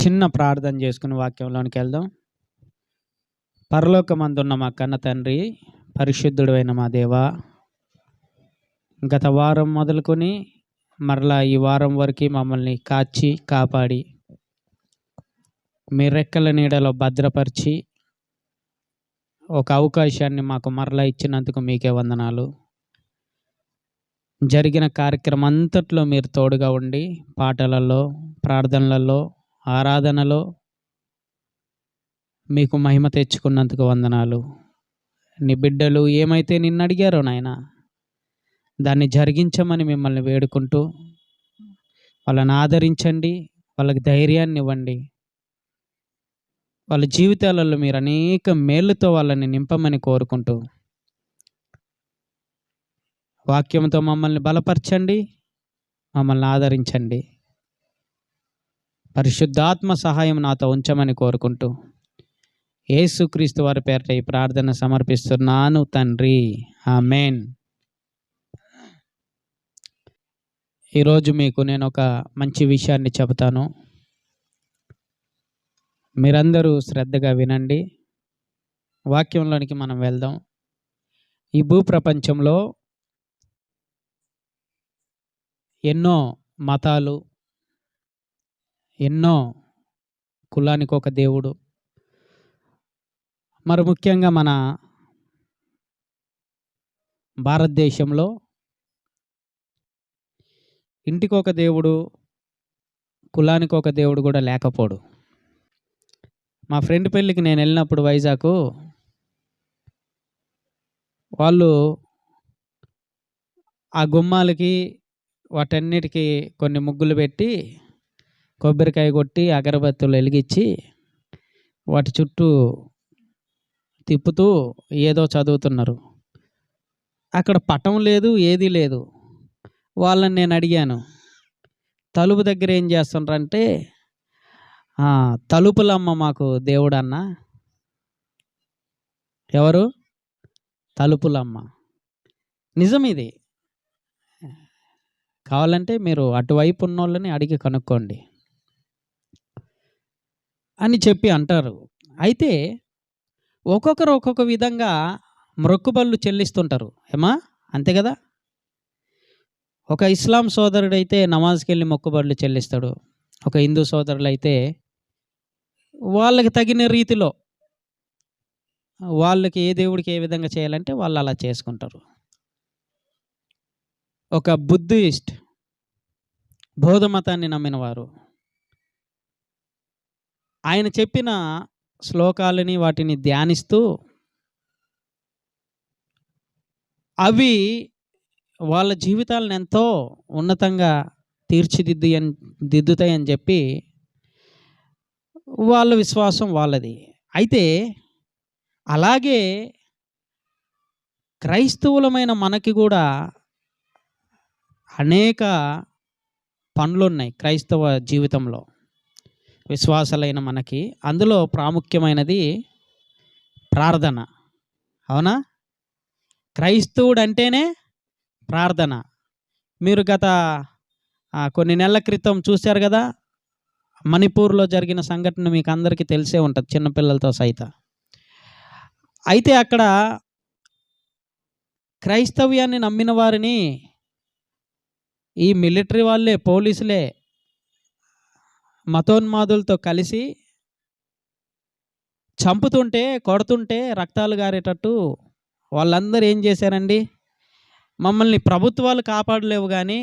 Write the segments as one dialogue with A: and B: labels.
A: చిన్న ప్రార్థన చేసుకుని వాక్యంలోనికి వెళ్దాం. పరలోకమందున్న మా కన్న తండ్రి, పరిశుద్ధుడైన మా దేవా, గత వారం మొదలుకొని మరలా ఈ వారం వరకు మమ్మల్ని కాచి కాపాడి మీ రెక్కల నీడలో భద్రపరిచి ఒక అవకాశాన్ని మాకు మరలా ఇచ్చినందుకు మీకే వందనాలు. జరిగిన కార్యక్రమం అంతట్లో మీరు తోడుగా ఉండి పాటలలో, ప్రార్థనలలో, ఆరాధనలో మీకు మహిమ తెచ్చుకున్నందుకు వందనాలు. నీ బిడ్డలు ఏమైతే నిన్ను అడిగారో నాయన, దాన్ని జరిగించమని మిమ్మల్ని వేడుకుంటూ వాళ్ళని ఆదరించండి, వాళ్ళకి ధైర్యాన్ని ఇవ్వండి. వాళ్ళ జీవితాలలో మీరు అనేక మేళ్ళతో వాళ్ళని నింపమని కోరుకుంటూ వాక్యంతో మమ్మల్ని బలపరచండి, మమ్మల్ని ఆదరించండి. పరిశుద్ధాత్మ సహాయం నాతో ఉంచమని కోరుకుంటూ యేసుక్రీస్తు వారి పేరిట ఈ ప్రార్థన సమర్పిస్తున్నాను తండ్రి, ఆమేన్. ఈరోజు మీకు నేను ఒక మంచి విషయాన్ని చెబుతాను. మీరందరూ శ్రద్ధగా వినండి. వాక్యంలోనికి మనం వెళ్దాం. ఈ భూప్రపంచంలో ఎన్నో మతాలు, ఎన్నో కులానికి ఒక దేవుడు, మరి ముఖ్యంగా మన భారతదేశంలో ఇంటికి ఒక దేవుడు, కులానికి ఒక దేవుడు కూడా లేకపోడు. మా ఫ్రెండ్ పెళ్ళికి నేను వెళ్ళినప్పుడు వైజాగ్, వాళ్ళు ఆ గుమ్మాలకి వాటన్నిటికీ కొన్ని ముగ్గులు పెట్టి కొబ్బరికాయ కొట్టి అగరబత్తులు వెలిగించి వాటి చుట్టూ తిప్పుతూ ఏదో చదువుతున్నారు. అక్కడ పటం లేదు, ఏదీ లేదు. వాళ్ళని నేను అడిగాను, తలుపు దగ్గర ఏం చేస్తుండ్రంటే, తలుపులమ్మ మాకు దేవుడు అన్న. ఎవరు? తలుపులమ్మ. నిజం ఇది. కావాలంటే మీరు అటువైపు ఉన్న వాళ్ళని అడిగి కనుక్కోండి అని చెప్పి అంటారు. అయితే ఒక్కొక్కరు ఒక్కొక్క విధంగా మొక్కుబళ్ళు చెల్లిస్తుంటారు. ఏమా అంతే కదా? ఒక ఇస్లాం సోదరుడైతే నమాజ్కి వెళ్ళి మొక్కుబళ్ళు చెల్లిస్తాడు. ఒక హిందూ సోదరులు అయితే వాళ్ళకి తగిన రీతిలో వాళ్ళకి ఏ దేవుడికి ఏ విధంగా చేయాలంటే వాళ్ళు అలా చేసుకుంటారు. ఒక బుద్ధిస్ట్, బౌద్ధ మతాన్ని నమ్మిన వారు, ఆయన చెప్పిన శ్లోకాలని వాటిని ధ్యానిస్తూ అవి వాళ్ళ జీవితాలను ఎంతో ఉన్నతంగా తీర్చిదిద్దుతాయని చెప్పి వాళ్ళ విశ్వాసం వాళ్ళది. అయితే అలాగే క్రైస్తవులమైన మనకి కూడా అనేక పనులు ఉన్నాయి క్రైస్తవ జీవితంలో. విశ్వాసాలైన మనకి అందులో ప్రాముఖ్యమైనది ప్రార్థన. అవునా? క్రైస్తవుడు అంటేనే ప్రార్థన. మీరు గత కొన్ని నెలల క్రితం చూశారు కదా, మణిపూర్లో జరిగిన సంఘటన మీకు అందరికీ తెలిసే ఉంటుంది, చిన్నపిల్లలతో సైతం. అయితే అక్కడ క్రైస్తవ్యాన్ని నమ్మిన వారిని ఈ మిలిటరీ వాళ్ళే, పోలీసులే మతోన్మాదులతో కలిసి చంపుతుంటే, కొడుతుంటే రక్తాలు గారేటట్టు వాళ్ళందరూ ఏం చేశారండి? మమ్మల్ని ప్రభుత్వాలు కాపాడలేవు కానీ,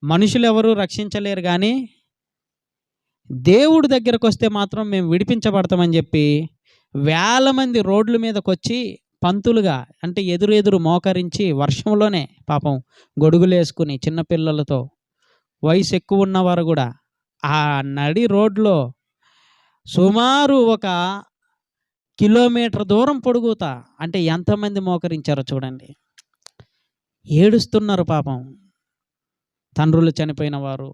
A: మనుషులు ఎవరు రక్షించలేరు కానీ, దేవుడి దగ్గరకు వస్తే మాత్రం మేము విడిపించబడతామని చెప్పి వేల మంది రోడ్ల మీదకి వచ్చి పంతులుగా, అంటే ఎదురు మోకరించి వర్షంలోనే పాపం గొడుగులు వేసుకుని చిన్నపిల్లలతో, వయసు ఎక్కువ ఉన్నవారు కూడా ఆ నడి రోడ్లో సుమారు 1 కిలోమీటర్ దూరం పొడుగుతా, అంటే ఎంతమంది మోకరించారో చూడండి. ఏడుస్తున్నారు పాపం. తండ్రులు చనిపోయిన వారు,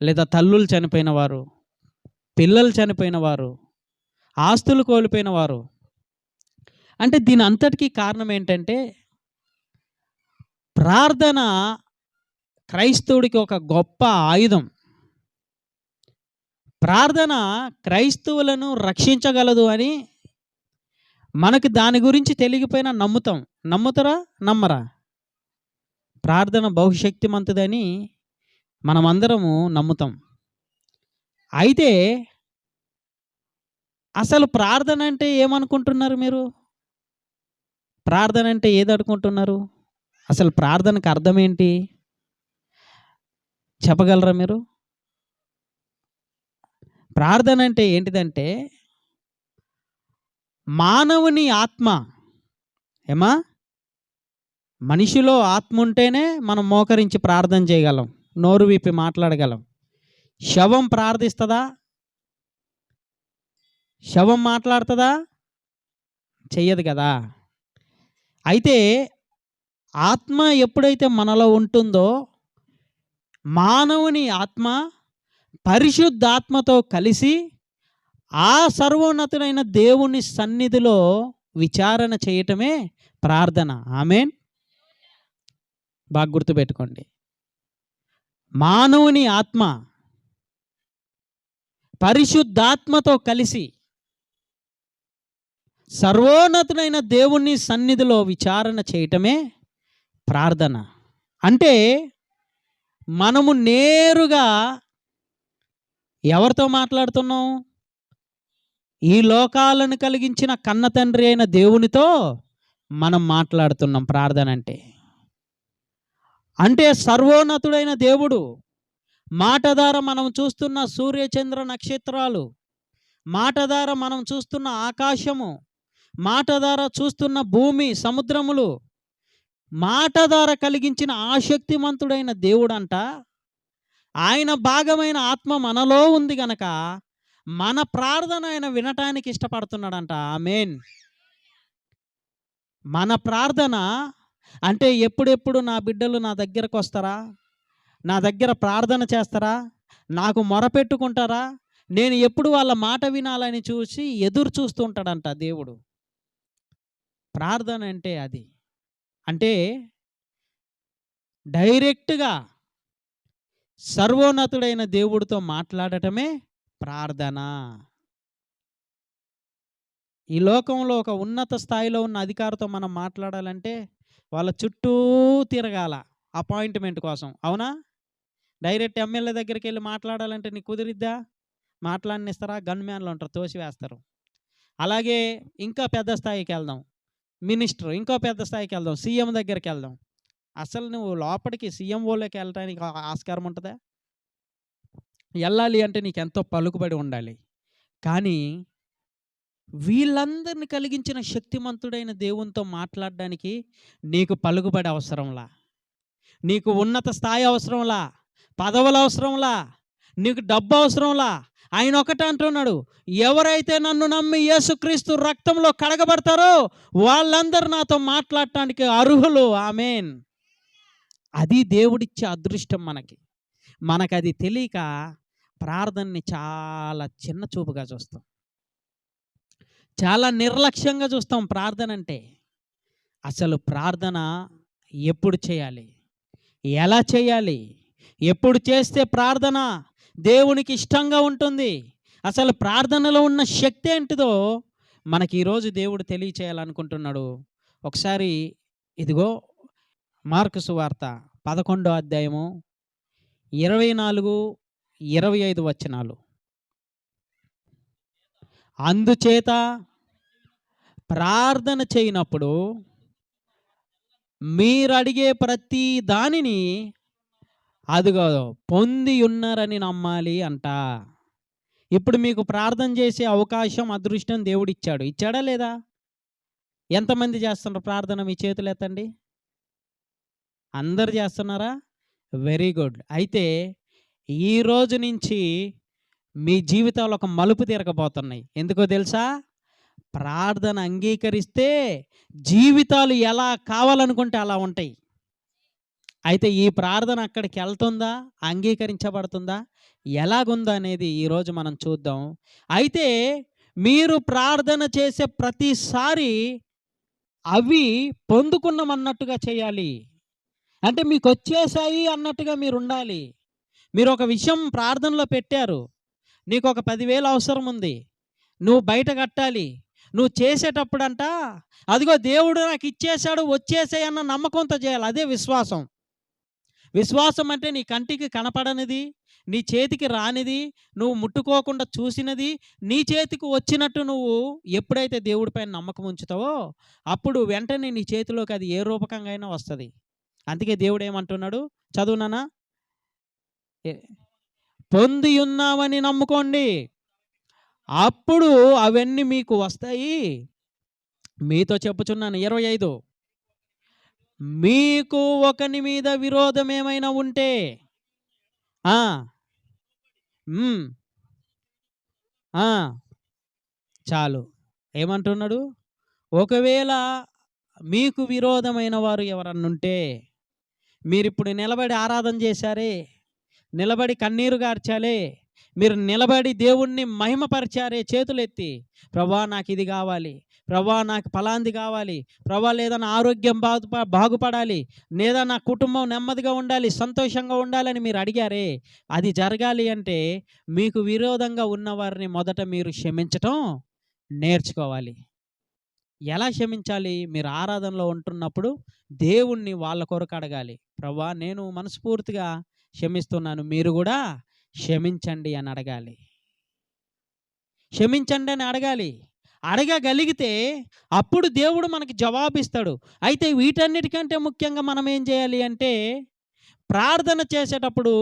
A: లేదా తల్లులు చనిపోయిన వారు, పిల్లలు చనిపోయిన వారు, ఆస్తులు కోల్పోయిన వారు. అంటే దీని అంతటికీ కారణం ఏంటంటే, ప్రార్థన క్రైస్తవుడికి ఒక గొప్ప ఆయుధం. ప్రార్థన క్రైస్తవులను రక్షించగలదు అని మనకి దాని గురించి తెలియకపోయినా నమ్ముతాం. నమ్ముతారా? నమ్మరా? ప్రార్థన బహుశక్తిమంతుదని మనమందరము నమ్ముతాం. అయితే అసలు ప్రార్థన అంటే ఏమనుకుంటున్నారు మీరు? ప్రార్థన అంటే ఏదనుకుంటున్నారు? అసలు ప్రార్థనకు అర్థం ఏంటి? చెప్పగలరా మీరు? ప్రార్థన అంటే ఏంటిదంటే మానవుని ఆత్మ ఏమా మనిషిలో ఆత్మ ఉంటేనే మనం మోకరించి ప్రార్థన చేయగలం, నోరు విప్పి మాట్లాడగలం. శవం ప్రార్థిస్తుందా? శవం మాట్లాడుతుందా? చెయ్యదు కదా. అయితే ఆత్మ ఎప్పుడైతే మనలో ఉంటుందో మానవుని ఆత్మ పరిశుద్ధాత్మతో కలిసి ఆ సర్వోన్నతుడైన దేవుని సన్నిధిలో విచారణ చేయటమే ప్రార్థన. ఆమేన్. బాగా గుర్తుపెట్టుకోండి. మానవుని ఆత్మ పరిశుద్ధాత్మతో కలిసి సర్వోన్నతుడైన దేవుని సన్నిధిలో విచారణ చేయటమే ప్రార్థన. అంటే మనము నేరుగా ఎవరితో మాట్లాడుతున్నాం? ఈ లోకాలను కలిగించిన కన్న తండ్రి అయిన దేవునితో మనం మాట్లాడుతున్నాం ప్రార్థన అంటే. అంటే సర్వోన్నతుడైన దేవుడు మాట ద్వారా మనం చూస్తున్న సూర్యచంద్ర నక్షత్రాలు, మాట ద్వారా మనం చూస్తున్న ఆకాశము, మాట ద్వారా చూస్తున్న భూమి సముద్రములు, మాట ద్వారా కలిగించిన ఆశక్తిమంతుడైన దేవుడంట ఆయన భాగమైన ఆత్మ మనలో ఉంది గనక మన ప్రార్థన ఆయన వినటానికి ఇష్టపడుతున్నాడంట. ఆమేన్. మన ప్రార్థన అంటే ఎప్పుడెప్పుడు నా బిడ్డలు నా దగ్గరకు వస్తారా, నా దగ్గర ప్రార్థన చేస్తారా, నాకు మొరపెట్టుకుంటారా, నేను ఎప్పుడు వాళ్ళ మాట వినాలని చూసి ఎదురు చూస్తూ ఉంటాడంట దేవుడు. ప్రార్థన అంటే అది. అంటే డైరెక్ట్గా సర్వోన్నతుడైన దేవుడితో మాట్లాడటమే ప్రార్థన. ఈ లోకంలో ఒక ఉన్నత స్థాయిలో ఉన్న అధికారితో మనం మాట్లాడాలంటే వాళ్ళ చుట్టూ తిరగాల అపాయింట్మెంట్ కోసం. అవునా? డైరెక్ట్ ఎమ్మెల్యే దగ్గరికి వెళ్ళి మాట్లాడాలంటే నీకు కుదిరిద్దా? మాట్లాడనిస్తారా? గన్ మ్యాన్లు ఉంటారు, తోసివేస్తారు. అలాగే ఇంకా పెద్ద స్థాయికి వెళ్దాం, మినిస్టర్, ఇంకో పెద్ద స్థాయికి వెళ్దాం, సీఎం దగ్గరికి వెళ్దాం. అసలు నువ్వు లోపలికి సీఎంఓలోకి వెళ్ళటానికి ఆస్కారం ఉంటుందా? వెళ్ళాలి అంటే నీకు ఎంతో పలుకుబడి ఉండాలి. కానీ వీళ్ళందరిని కలిగించిన శక్తిమంతుడైన దేవునితో మాట్లాడడానికి నీకు పలుకుబడి అవసరంలా, నీకు ఉన్నత స్థాయి అవసరంలా, పదవులు అవసరంలా, నీకు డబ్బు అవసరంలా. ఆయన ఒకటే అంటున్నాడు, ఎవరైతే నన్ను నమ్మి యేసుక్రీస్తు రక్తంలో కడగబడతారో వాళ్ళందరూ నాతో మాట్లాడటానికి అర్హులు. ఆమేన్. అది దేవుడిచ్చే అదృష్టం మనకి. మనకది తెలియక ప్రార్థనని చాలా చిన్న చూపుగా చూస్తాం, చాలా నిర్లక్ష్యంగా చూస్తాం ప్రార్థన అంటే. అసలు ప్రార్థన ఎప్పుడు చేయాలి, ఎలా చేయాలి, ఎప్పుడు చేస్తే ప్రార్థన దేవునికి ఇష్టంగా ఉంటుంది, అసలు ప్రార్థనలో ఉన్న శక్తి ఏంటిదో మనకి ఈరోజు దేవుడు తెలియచేయాలనుకుంటున్నాడు. ఒకసారి ఇదిగో మార్కు సువార్త 11వ అధ్యాయము 24-25 వచనాలు. అందుచేత ప్రార్థన చేయనప్పుడు మీరు అడిగే ప్రతి దానిని అదిగో పొంది ఉన్నారని నమ్మాలి అంట. ఇప్పుడు మీకు ప్రార్థన చేసే అవకాశం, అదృష్టం దేవుడు ఇచ్చాడు. ఇచ్చాడా లేదా? ఎంతమంది చేస్తున్నారు ప్రార్థన? మీ చేతులు ఎత్తండి. అందరు చేస్తున్నారా? Very good. అయితే ఈ రోజు నుంచి మీ జీవితాలు ఒక మలుపు తిరగబోతున్నాయి. ఎందుకో తెలుసా? ప్రార్థన అంగీకరిస్తే జీవితాలు ఎలా కావాలనుకుంటే అలా ఉంటాయి. అయితే ఈ ప్రార్థన అక్కడికి వెళ్తుందా, అంగీకరించబడుతుందా, ఎలాగుందా అనేది ఈరోజు మనం చూద్దాం. అయితే మీరు ప్రార్థన చేసే ప్రతిసారి అవి పొందుకున్నామన్నట్టుగా చేయాలి. అంటే మీకు వచ్చేసాయి అన్నట్టుగా మీరు ఉండాలి. మీరు ఒక విషయం ప్రార్థనలో పెట్టారు, నీకొక 10,000 అవసరం ఉంది. నువ్వు బయట కట్టాలి. నువ్వు చేసేటప్పుడంట, అదిగో దేవుడు నాకు ఇచ్చేశాడు వచ్చేసేయ్ అన్న నమ్మకంతో చేయాలి. అదే విశ్వాసం. విశ్వాసం అంటే నీ కంటికి కనపడనిది, నీ చేతికి రానిది, నువ్వు ముట్టుకోకుండా చూసినది, నీ చేతికి వచ్చినట్టు నువ్వు ఎప్పుడైతే దేవుడి పైన నమ్మకం ఉంచుతావో, అప్పుడు వెంటనే నీ చేతిలోకి అది ఏ రూపకంగా అయినా వస్తది. అందుకే దేవుడు ఏమంటున్నాడు? చదువు నాన్న. ఎ పొందియున్నామని నమ్ముకోండి. అప్పుడు అవన్నీ మీకు వస్తాయి. మీతో చెప్పుచున్నాను 25. మీకు ఒకని మీద విరోధం ఏమైనా ఉంటే ఆ! హ్మ్. ఆ! చాలు. ఏమంటున్నాడు? ఒకవేళ మీకు విరోధమైన వారు ఎవరన్నుంటే, మీరిప్పుడు నిలబడి ఆరాధన చేశారే, నిలబడి కన్నీరు గార్చాలే, మీరు నిలబడి దేవుణ్ణి మహిమపరిచారే చేతులెత్తి, ప్రభా నాకిది గావాలి, ప్రభా నాకు ఫలాంది కావాలి, ప్రభా లేదా నా ఆరోగ్యం బాగుపడాలి, లేదా నా కుటుంబం నెమ్మదిగా ఉండాలి, సంతోషంగా ఉండాలని మీరు అడిగారే, అది జరగాలి అంటే మీకు విరోధంగా ఉన్నవారిని మొదట మీరు క్షమించటం నేర్చుకోవాలి. ఎలా క్షమించాలి? మీరు ఆరాధనలో ఉంటున్నప్పుడు దేవుణ్ణి వాళ్ళ కొరకు అడగాలి. ప్రభా నేను మనస్ఫూర్తిగా క్షమిస్తున్నాను, మీరు కూడా క్షమించండి అని అడగాలి. క్షమించండి అని అడగాలి. అడగగలిగితే అప్పుడు దేవుడు మనకి జవాబిస్తాడు. అయితే వీటన్నిటికంటే ముఖ్యంగా మనం ఏం చేయాలి అంటే, ప్రార్థన చేసేటప్పుడు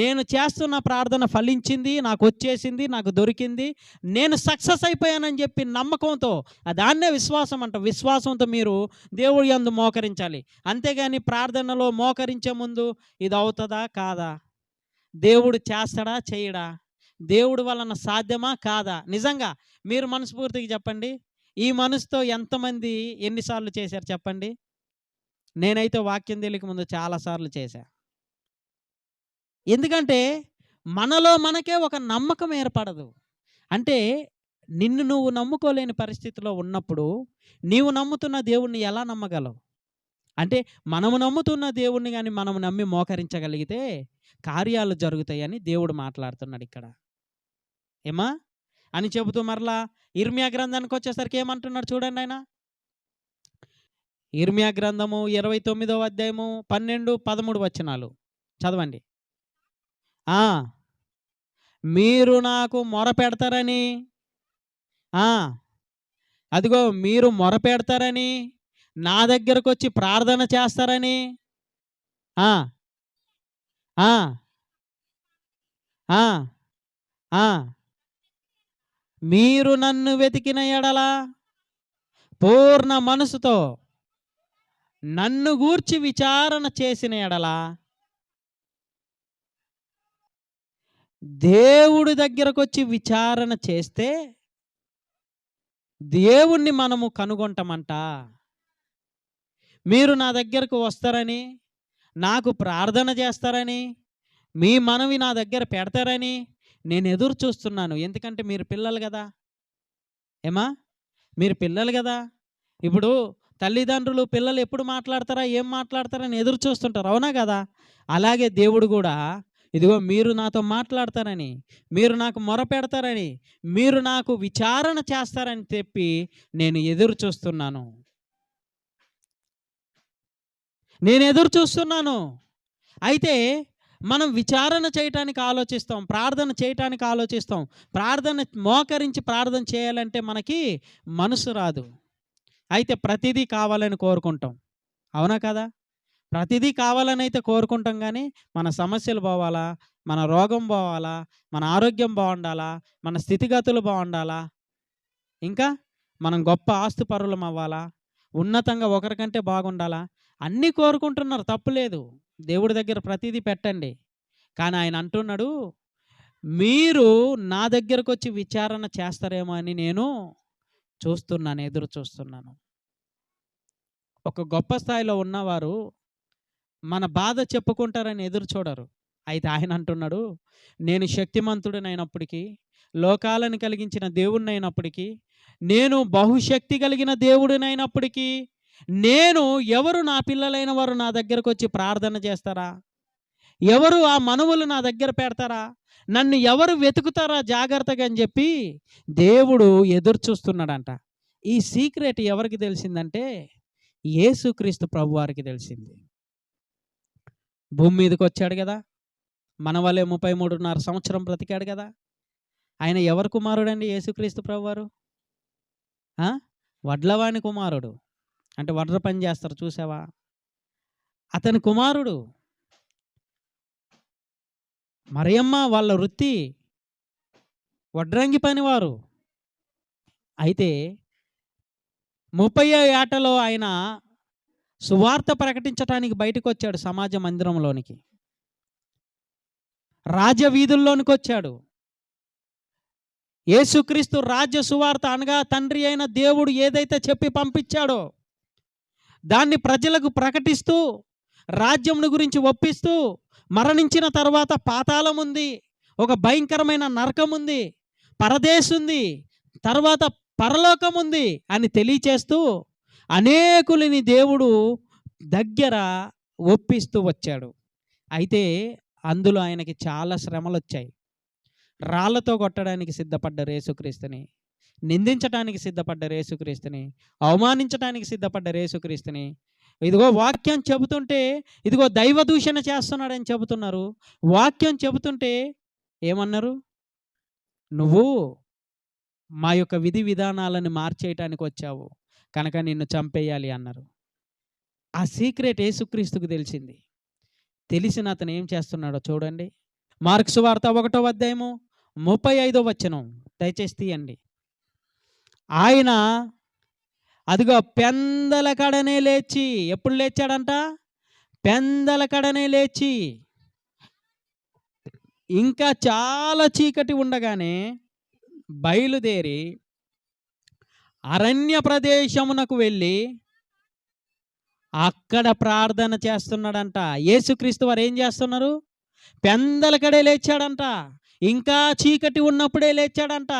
A: నేను చేస్తున్న ప్రార్థన ఫలించింది, నాకొచ్చేసింది, నాకు దొరికింది, నేను సక్సెస్ అయిపోయానని చెప్పి నమ్మకంతో, దాన్నే విశ్వాసం అంట. విశ్వాసంతో మీరు దేవుడి యందు మోకరించాలి. అంతేగాని ప్రార్థనలో మోకరించే ముందు ఇది అవుతుందా కాదా, దేవుడు చేస్తాడా చేయడా, దేవుడి వలన సాధ్యమా కాదా, నిజంగా మీరు మనస్ఫూర్తిగా చెప్పండి. ఈ మనసుతో ఎంతమంది ఎన్నిసార్లు చేశారు చెప్పండి? నేనైతే వాక్యం తెలియక ముందు చాలాసార్లు చేశా. ఎందుకంటే మనలో మనకే ఒక నమ్మకం ఏర్పడదు. అంటే నిన్ను నువ్వు నమ్ముకోలేని పరిస్థితిలో ఉన్నప్పుడు నీవు నమ్ముతున్న దేవుణ్ణి ఎలా నమ్మగలవు? అంటే మనము నమ్ముతున్న దేవుణ్ణి గాని మనము నమ్మి మోకరించగలిగితే కార్యాలు జరుగుతాయని దేవుడు మాట్లాడుతున్నాడు ఇక్కడ. ఏమా అని చెబుతూ మరలా ఇర్మియా గ్రంథానికి వచ్చేసరికి ఏమంటున్నాడు చూడండి ఆయన. ఇర్మియా గ్రంథము 29వ అధ్యాయము 12, 13 వచనాలు చదవండి. ఆ! మీరు నాకు మొరపెడతారని, ఆ! అదిగో మీరు మొరపెడతారని, నా దగ్గరకొచ్చి ప్రార్థన చేస్తారని, ఆ! ఆ! ఆ! ఆ! మీరు నన్ను వెతికిన ఎడల పూర్ణ మనసుతో నన్ను గూర్చి విచారణ చేసిన ఎడల, దేవుడి దగ్గరకొచ్చి విచారణ చేస్తే దేవుణ్ణి మనము కనుగొంటామంట. మీరు నా దగ్గరకు వస్తారని, నాకు ప్రార్థన చేస్తారని, మీ మనవి నా దగ్గర పెడతారని నేను ఎదురు చూస్తున్నాను. ఎందుకంటే మీరు పిల్లలు కదా. ఏమా మీరు పిల్లలు కదా. ఇప్పుడు తల్లిదండ్రులు పిల్లలు ఎప్పుడు మాట్లాడతారా, ఏం మాట్లాడతారని ఎదురు చూస్తుంటారు, అవునా కదా. అలాగే దేవుడు కూడా ఇదిగో మీరు నాతో మాట్లాడతారని, మీరు నాకు మొరపెడతారని, మీరు నాకు విచారణ చేస్తారని చెప్పి నేను ఎదురు చూస్తున్నాను. నేను ఎదురు చూస్తున్నాను. అయితే మనం విచారణ చేయటానికి ఆలోచిస్తాం, ప్రార్థన చేయటానికి ఆలోచిస్తాం. ప్రార్థన మోకరించి ప్రార్థన చేయాలంటే మనకి మనసు రాదు. అయితే ప్రతిదీ కావాలని కోరుకుంటాం, అవునా కదా. ప్రతిదీ కావాలని అయితే కోరుకుంటాం కానీ మన సమస్యలు పోవాలా, మన రోగం పోవాలా, మన ఆరోగ్యం బాగుండాలా, మన స్థితిగతులు బాగుండాలా, ఇంకా మనం గొప్ప ఆస్తిపరులం అవ్వాలా, ఉన్నతంగా ఒకరికంటే బాగుండాలా, అన్నీ కోరుకుంటున్నారు, తప్పులేదు. దేవుడి దగ్గర ప్రతిదీ పెట్టండి. కానీ ఆయన అంటున్నాడు, మీరు నా దగ్గరకు వచ్చి విచారణ చేస్తారేమో అని నేను చూస్తున్నాను, ఎదురు చూస్తున్నాను. ఒక గొప్ప స్థాయిలో ఉన్నవారు మన బాధ చెప్పుకుంటారని ఎదురు చూడరు. అయితే ఆయన అంటున్నాడు, నేను శక్తిమంతుడినైనప్పటికీ, లోకాలను కలిగించిన దేవుడినైనప్పటికీ, నేను బహుశక్తి కలిగిన దేవుడినైనప్పటికీ, నేను ఎవరు నా పిల్లలైన వారు నా దగ్గరకు వచ్చి ప్రార్థన చేస్తారా? ఎవరు ఆ మనవులు నా దగ్గర పెడతారా? నన్ను ఎవరు వెతుకుతారా జాగ్రత్తగా అని చెప్పి దేవుడు ఎదురు చూస్తున్నాడంట. ఈ సీక్రెట్ ఎవరికి తెలిసిందంటే యేసుక్రీస్తు ప్రభువారికి తెలిసింది. భూమి మీదకొచ్చాడు గదా! మన వలే 33.5 సంవత్సరం బ్రతికాడు గదా! ఆయన ఎవరి కుమారుడండి యేసుక్రీస్తు ప్రభువారు? ఆ! వడ్లవాని కుమారుడు. అంటే వడ్ర పని చేస్తారు చూసావా? అతని కుమారుడు. మరియమ్మ వాళ్ళ వృత్తి వడ్రంగి పనివారు. అయితే 30 ఏటలో ఆయన సువార్త ప్రకటించటానికి బయటకొచ్చాడు సమాజ మందిరంలోనికి. రాజవీధుల్లోనికొచ్చాడు. యేసుక్రీస్తు రాజ్య సువార్త అనగా తండ్రి అయిన దేవుడు ఏదైతే చెప్పి పంపించాడో దాన్ని ప్రజలకు ప్రకటిస్తూ, రాజ్యమును గురించి ఒప్పిస్తూ, మరణించిన తర్వాత పాతాళం ఉంది, ఒక భయంకరమైన నరకం ఉంది, పరదేశుంది, తర్వాత పరలోకం ఉంది అని తెలియచేస్తూ అనేకులని దేవుడు దగ్గర ఒప్పిస్తూ వచ్చాడు. అయితే అందులో ఆయనకి చాలా శ్రమలొచ్చాయి. రాళ్లతో కొట్టడానికి సిద్ధపడ్డారు యేసుక్రీస్తుని. నిందించటానికి సిద్ధపడ్డారు యేసుక్రీస్తుని. అవమానించటానికి సిద్ధపడ్డారు యేసుక్రీస్తుని. ఇదిగో వాక్యం చెబుతుంటే ఇదిగో దైవ దూషణ చేస్తున్నాడని చెబుతున్నారు. వాక్యం చెబుతుంటే ఏమన్నారు? నువ్వు మా యొక్క విధి విధానాలను మార్చేయటానికి వచ్చావు కనుక నిన్ను చంపేయాలి అన్నారు. ఆ సీక్రెట్ యేసుక్రీస్తుకు తెలిసింది. తెలిసిన అతను ఏం చేస్తున్నాడో చూడండి. మార్కు సువార్త 1వ అధ్యాయము 35వ వచనం దయచేసి తీయండి. ఆయన అదిగో పెందల కడనే లేచి, ఎప్పుడు లేచాడంట? పెందల కడనే లేచి, ఇంకా చాలా చీకటి ఉండగానే బయలుదేరి అరణ్య ప్రదేశమునకు వెళ్ళి అక్కడ ప్రార్థన చేస్తున్నాడంట. యేసుక్రీస్తు వారు ఏం చేస్తున్నారు? పెందల కడే లేచాడంట. ఇంకా చీకటి ఉన్నప్పుడే లేచాడంట.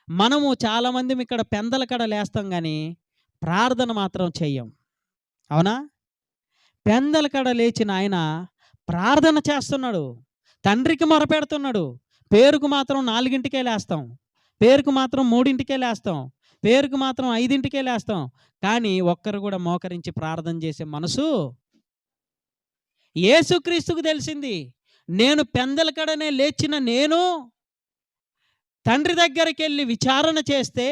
A: మనము చాలామంది ఇక్కడ పెందల కడ లేస్తాం కానీ ప్రార్థన మాత్రం చెయ్యం. అవునా? పెందల కడ లేచిన ఆయన ప్రార్థన చేస్తున్నాడు. తండ్రికి మొరపెడుతున్నాడు. పేరుకు మాత్రం 4కే లేస్తాం, పేరుకు మాత్రం 3కే లేస్తాం, పేరుకు మాత్రం 5కే లేస్తాం. కానీ ఒక్కరు కూడా మోకరించి ప్రార్థన చేసే మనసు యేసుక్రీస్తుకు తెలిసింది. నేను పెందల కడనే లేచిన నేను తండ్రి దగ్గరికి వెళ్ళి విచారణ చేస్తే,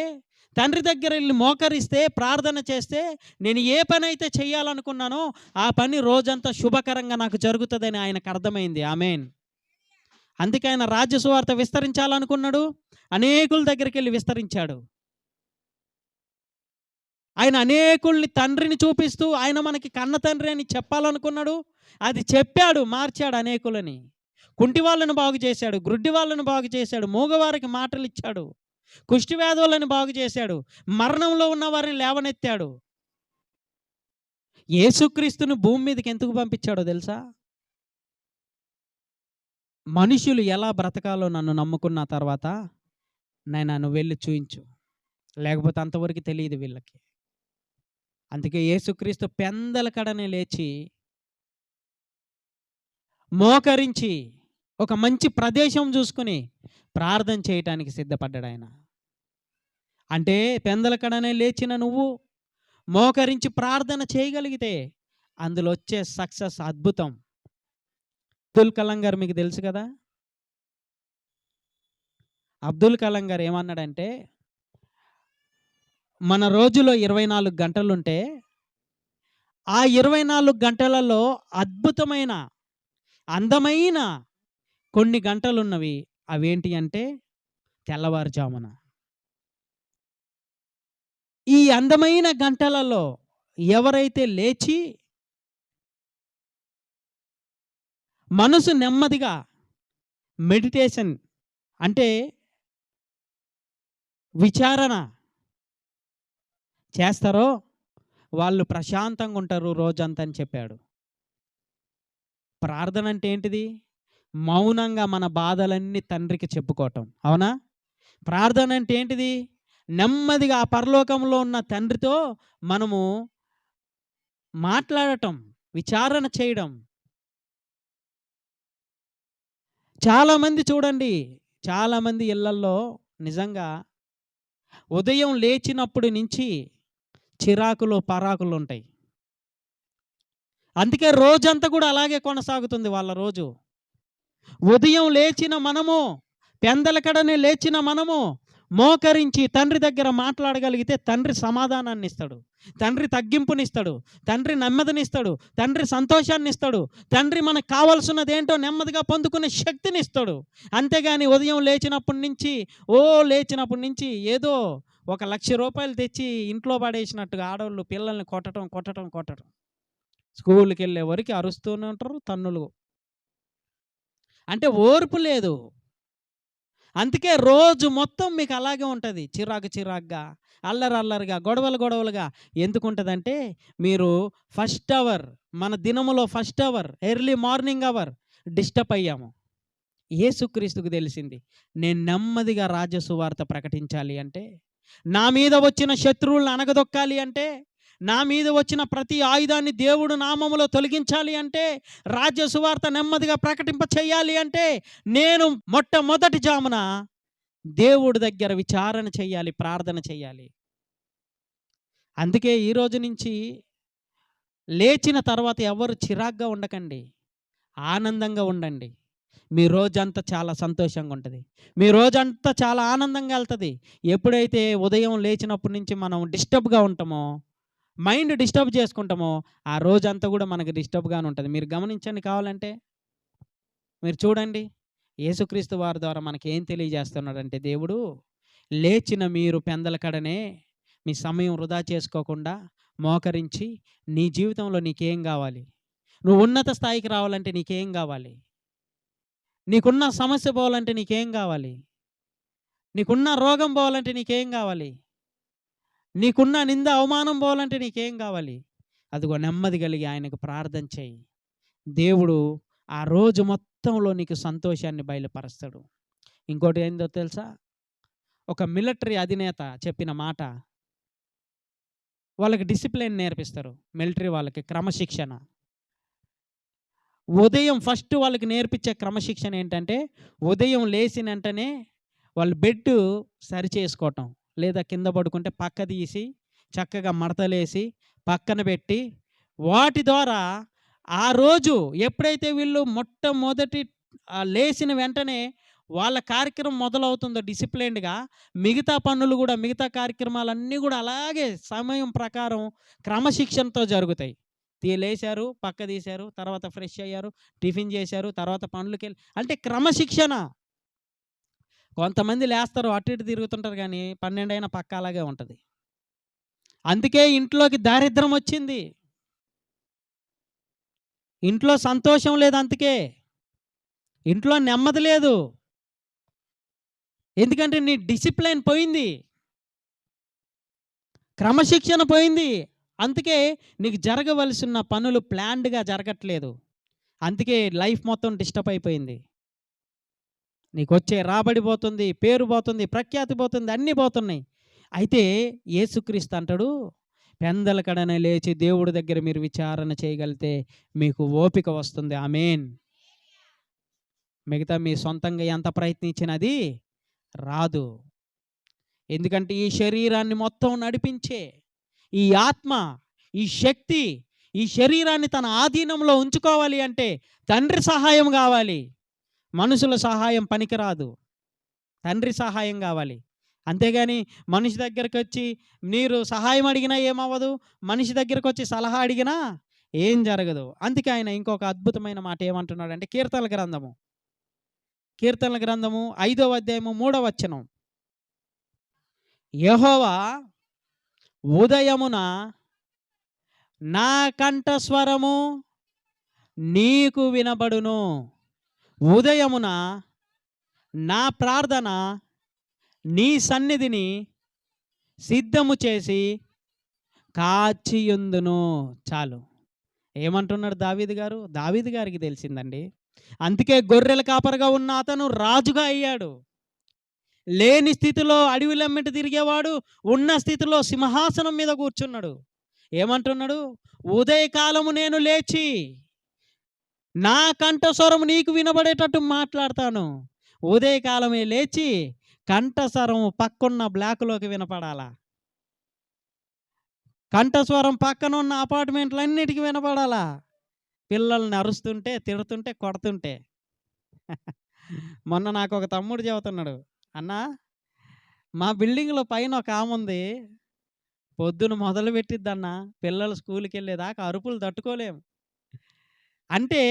A: తండ్రి దగ్గర వెళ్ళి మోకరిస్తే, ప్రార్థన చేస్తే నేను ఏ పని అయితే చేయాలనుకున్నానో ఆ పని రోజంతా శుభకరంగా నాకు జరుగుతుందని ఆయనకు అర్థమైంది. ఆమేన్. అందుకే ఆయన రాజ్య సువార్త విస్తరించాలనుకున్నాడు. అనేకుల దగ్గరికి వెళ్ళి విస్తరించాడు. ఆయన అనేకుల్ని తండ్రిని చూపిస్తూ ఆయన మనకి కన్న తండ్రి అని చెప్పాలనుకున్నాడు. అది చెప్పాడు, మార్చాడు అనేకులని. కుంటి వాళ్ళను బాగు చేశాడు, గ్రుడ్డి వాళ్ళను బాగు చేశాడు, మూగవారికి మాటలు ఇచ్చాడు, కుష్టి వ్యాధులను బాగు చేశాడు, మరణంలో ఉన్న వారిని లేవనెత్తాడు. యేసుక్రీస్తును భూమి మీదకి ఎందుకు పంపించాడో తెలుసా? మనుషులు ఎలా బ్రతకాలో నన్ను నమ్ముకున్న తర్వాత నాయనా నువ్వు వెళ్ళి చూయించు, లేకపోతే అంతవరకు తెలియదు వీళ్ళకి. అందుకే యేసుక్రీస్తు పెందల కడనే లేచి మోకరించి ఒక మంచి ప్రదేశం చూసుకుని ప్రార్థన చేయటానికి సిద్ధపడ్డాడు ఆయన. అంటే పెందల కడనే లేచిన నువ్వు మోకరించి ప్రార్థన చేయగలిగితే అందులో వచ్చే సక్సెస్ అద్భుతం. అబ్దుల్ కలాం గారు మీకు తెలుసు కదా? అబ్దుల్ కలాం గారు ఏమన్నాడంటే, మన రోజులో 24 గంటలుంటే ఆ 24 గంటలలో అద్భుతమైన, అందమైన కొన్ని గంటలున్నవి. అవేంటి అంటే తెల్లవారుజామున. ఈ అందమైన గంటలలో ఎవరైతే లేచి మనసు నెమ్మదిగా మెడిటేషన్ అంటే విచారణ చేస్తారో వాళ్ళు ప్రశాంతంగా ఉంటారు రోజంతా అని చెప్పాడు. ప్రార్థన అంటే ఏంటిది? మౌనంగా మన బాధలన్నీ తండ్రికి చెప్పుకోవటం. అవునా? ప్రార్థన అంటే ఏంటిది? నెమ్మదిగా ఆ పరలోకంలో ఉన్న తండ్రితో మనము మాట్లాడటం, విచారణ చేయడం. చాలామంది చూడండి, చాలామంది ఇళ్లల్లో నిజంగా ఉదయం లేచినప్పటి నుంచి చిరాకులు, పరాకులుంటాయి. అందుకే రోజంతా కూడా అలాగే కొనసాగుతుంది వాళ్ళ రోజు. ఉదయం లేచిన మనము, పెందలకడనే లేచిన మనము, మోకరించి తండ్రి దగ్గర మాట్లాడగలిగితే తండ్రి సమాధానాన్నిస్తాడు. తండ్రి తగ్గింపునిస్తాడు. తండ్రి నెమ్మదినిస్తాడు. తండ్రి సంతోషాన్నిస్తాడు. తండ్రి మనకు కావాల్సినదేంటో నెమ్మదిగా పొందుకునే శక్తినిస్తాడు. అంతేగాని ఉదయం లేచినప్పటి నుంచి ఏదో ఒక ₹1,00,000 తెచ్చి ఇంట్లో పడేసినట్టుగా ఆడోళ్ళు పిల్లల్ని కొట్టటం. స్కూలుకెళ్ళే వరకు అరుస్తూనే ఉంటారు. తన్నులు. అంటే ఓర్పు లేదు. అందుకే రోజు మొత్తం మీకు అలాగే ఉంటది. చిరాకుగా, అల్లరిగా, గొడవలుగా. ఎందుకుంటదంటే మీరు ఫస్ట్ అవర్, మన దినములో first hour, early morning hour disturb అయ్యాము. యేసుక్రీస్తుకు తెలిసింది. నేను నెమ్మదిగా రాజ్య సువార్త ప్రకటించాలి అంటే, నా మీద వచ్చిన శత్రువులను అణగదొక్కాలి అంటే, నా మీద వచ్చిన ప్రతి ఆయుధాన్ని దేవుడు నామములో తొలగించాలి అంటే, రాజ్య సువార్త నెమ్మదిగా ప్రకటింప చేయాలి అంటే, నేను మొట్టమొదటి జామున దేవుడి దగ్గర విచారణ చేయాలి, ప్రార్థన చేయాలి. అందుకే ఈరోజు నుంచి లేచిన తర్వాత ఎవరు చిరాగ్గా ఉండకండి. ఆనందంగా ఉండండి. మీ రోజంతా చాలా సంతోషంగా ఉంటుంది. మీ రోజంతా చాలా ఆనందంగా వెళ్తుంది. ఎప్పుడైతే ఉదయం లేచినప్పటి నుంచి మనం డిస్టర్బ్గా ఉంటామో, మైండ్ డిస్టర్బ్ చేసుకుంటామో, ఆ రోజంతా కూడా మనకు డిస్టర్బ్గానే ఉంటుంది. మీరు గమనించండి, కావాలంటే మీరు చూడండి. యేసుక్రీస్తు వారి ద్వారా మనకి ఏం తెలియజేస్తున్నాడంటే, దేవుడు లేచిన మీరు పెందలకడనే మీ సమయం వృధా చేసుకోకుండా మోకరించి, నీ జీవితంలో నీకేం కావాలి, నువ్వు ఉన్నత స్థాయికి రావాలంటే నీకేం కావాలి, నీకున్న సమస్య పోవాలంటే నీకేం కావాలి, నీకున్న రోగం పోవాలంటే నీకేం కావాలి, నీకున్న నింద అవమానం పోవాలంటే నీకేం కావాలి, అదిగో నెమ్మది కలిగి ఆయనకు ప్రార్థన చేయి. దేవుడు ఆ రోజు మొత్తంలో నీకు సంతోషాన్ని బయలుపరుస్తాడు. ఇంకోటి ఏందో తెలుసా? ఒక మిలిటరీ అధినేత చెప్పిన మాట. వాళ్ళకి డిసిప్లిన్ నేర్పిస్తారు. మిలిటరీ వాళ్ళకి క్రమశిక్షణ. ఉదయం ఫస్ట్ వాళ్ళకి నేర్పించే క్రమశిక్షణ ఏంటంటే, ఉదయం లేచిన వెంటనే వాళ్ళు బెడ్ సరి చేసుకోవటం, లేదా కింద పడుకుంటే పక్క తీసి చక్కగా మడతలేసి పక్కన పెట్టి, వాటి ద్వారా ఆ రోజు ఎప్పుడైతే వీళ్ళు మొట్టమొదటి లేచిన వెంటనే వాళ్ళ కార్యక్రమం మొదలవుతుందో డిసిప్లైన్డ్గా, మిగతా పనులు కూడా, మిగతా కార్యక్రమాలన్నీ కూడా అలాగే సమయం ప్రకారం క్రమశిక్షణతో జరుగుతాయి. లేచారు, పక్క తీశారు, తర్వాత ఫ్రెష్ అయ్యారు, టిఫిన్ చేశారు, తర్వాత పనులకెళ్ళి, అంటే క్రమశిక్షణ. కొంతమంది లేస్తారు, అటు ఇటు తిరుగుతుంటారు, కానీ 12 అయినా పక్క అలాగే ఉంటుంది. అందుకే ఇంట్లోకి దారిద్రం వచ్చింది. ఇంట్లో సంతోషం లేదు. అందుకే ఇంట్లో నెమ్మది లేదు. ఎందుకంటే నీ డిసిప్లైన్ పోయింది, క్రమశిక్షణ పోయింది. అందుకే నీకు జరగవలసిన పనులు ప్లాన్డ్గా జరగట్లేదు. అందుకే లైఫ్ మొత్తం డిస్టర్బ్ అయిపోయింది. నీకు వచ్చే రాబడి పోతుంది, పేరు పోతుంది, ప్రఖ్యాతి పోతుంది, అన్నీ పోతున్నాయి. అయితే యేసుక్రీస్తు అంటాడు, పెందలకడనే లేచి దేవుడి దగ్గర మీరు విచారణ చేయగలిగితే మీకు ఓపిక వస్తుంది. ఆమేన్. మిగతా మీ సొంతంగా ఎంత ప్రయత్నించినది రాదు. ఎందుకంటే ఈ శరీరాన్ని మొత్తం నడిపించే ఈ ఆత్మ, ఈ శక్తి, ఈ శరీరాన్ని తన ఆధీనంలో ఉంచుకోవాలి అంటే తండ్రి సహాయం కావాలి. మనుషుల సహాయం పనికిరాదు, తండ్రి సహాయం కావాలి. అంతేగాని మనిషి దగ్గరికి వచ్చి మీరు సహాయం అడిగినా ఏమవ్వదు, మనిషి దగ్గరికి వచ్చి సలహా అడిగినా ఏం జరగదు. అందుకే ఆయన ఇంకొక అద్భుతమైన మాట ఏమంటున్నాడంటే, కీర్తనల గ్రంథము 5వ అధ్యాయము 3వ వచనం. యెహోవా ఉదయమున నా కంఠస్వరము నీకు వినబడును, ఉదయమున నా ప్రార్థన నీ సన్నిధిని సిద్ధము చేసి కాచియుందును. చాలు. ఏమంటున్నాడు దావీదు గారికి తెలిసిందండి. అందుకే గొర్రెల కాపరిగా ఉన్న అతను రాజుగా అయ్యాడు. లేని స్థితిలో అడవిలమ్మిట తిరిగేవాడు ఉన్న స్థితిలో సింహాసనం మీద కూర్చున్నాడు. ఏమంటున్నాడు? ఉదయకాలము నేను లేచి నా కంఠస్వరం నీకు వినబడేటట్టు మాట్లాడతాను. ఉదయకాలమే లేచి కంఠస్వరం పక్కన్న బ్లాక్‌లోకి వినపడాలా. కంఠస్వరం పక్కనున్న అపార్ట్‌మెంట్‌లన్నిటికి వినపడాలా. పిల్లల్ని అరుస్తుంటే, తిడుతుంటే, కొడుతుంటే. మొన్న నాకొక తమ్ముడు చెబుతున్నాడు. "అన్నా, మా బిల్డింగ్‌లో పైన ఒకాముంది. పొద్దున మొదలుపెట్టిద్దన్నా. పిల్లలు స్కూలుకెళ్ళేదాకా అరుపులు తట్టుకోలేము." అంటే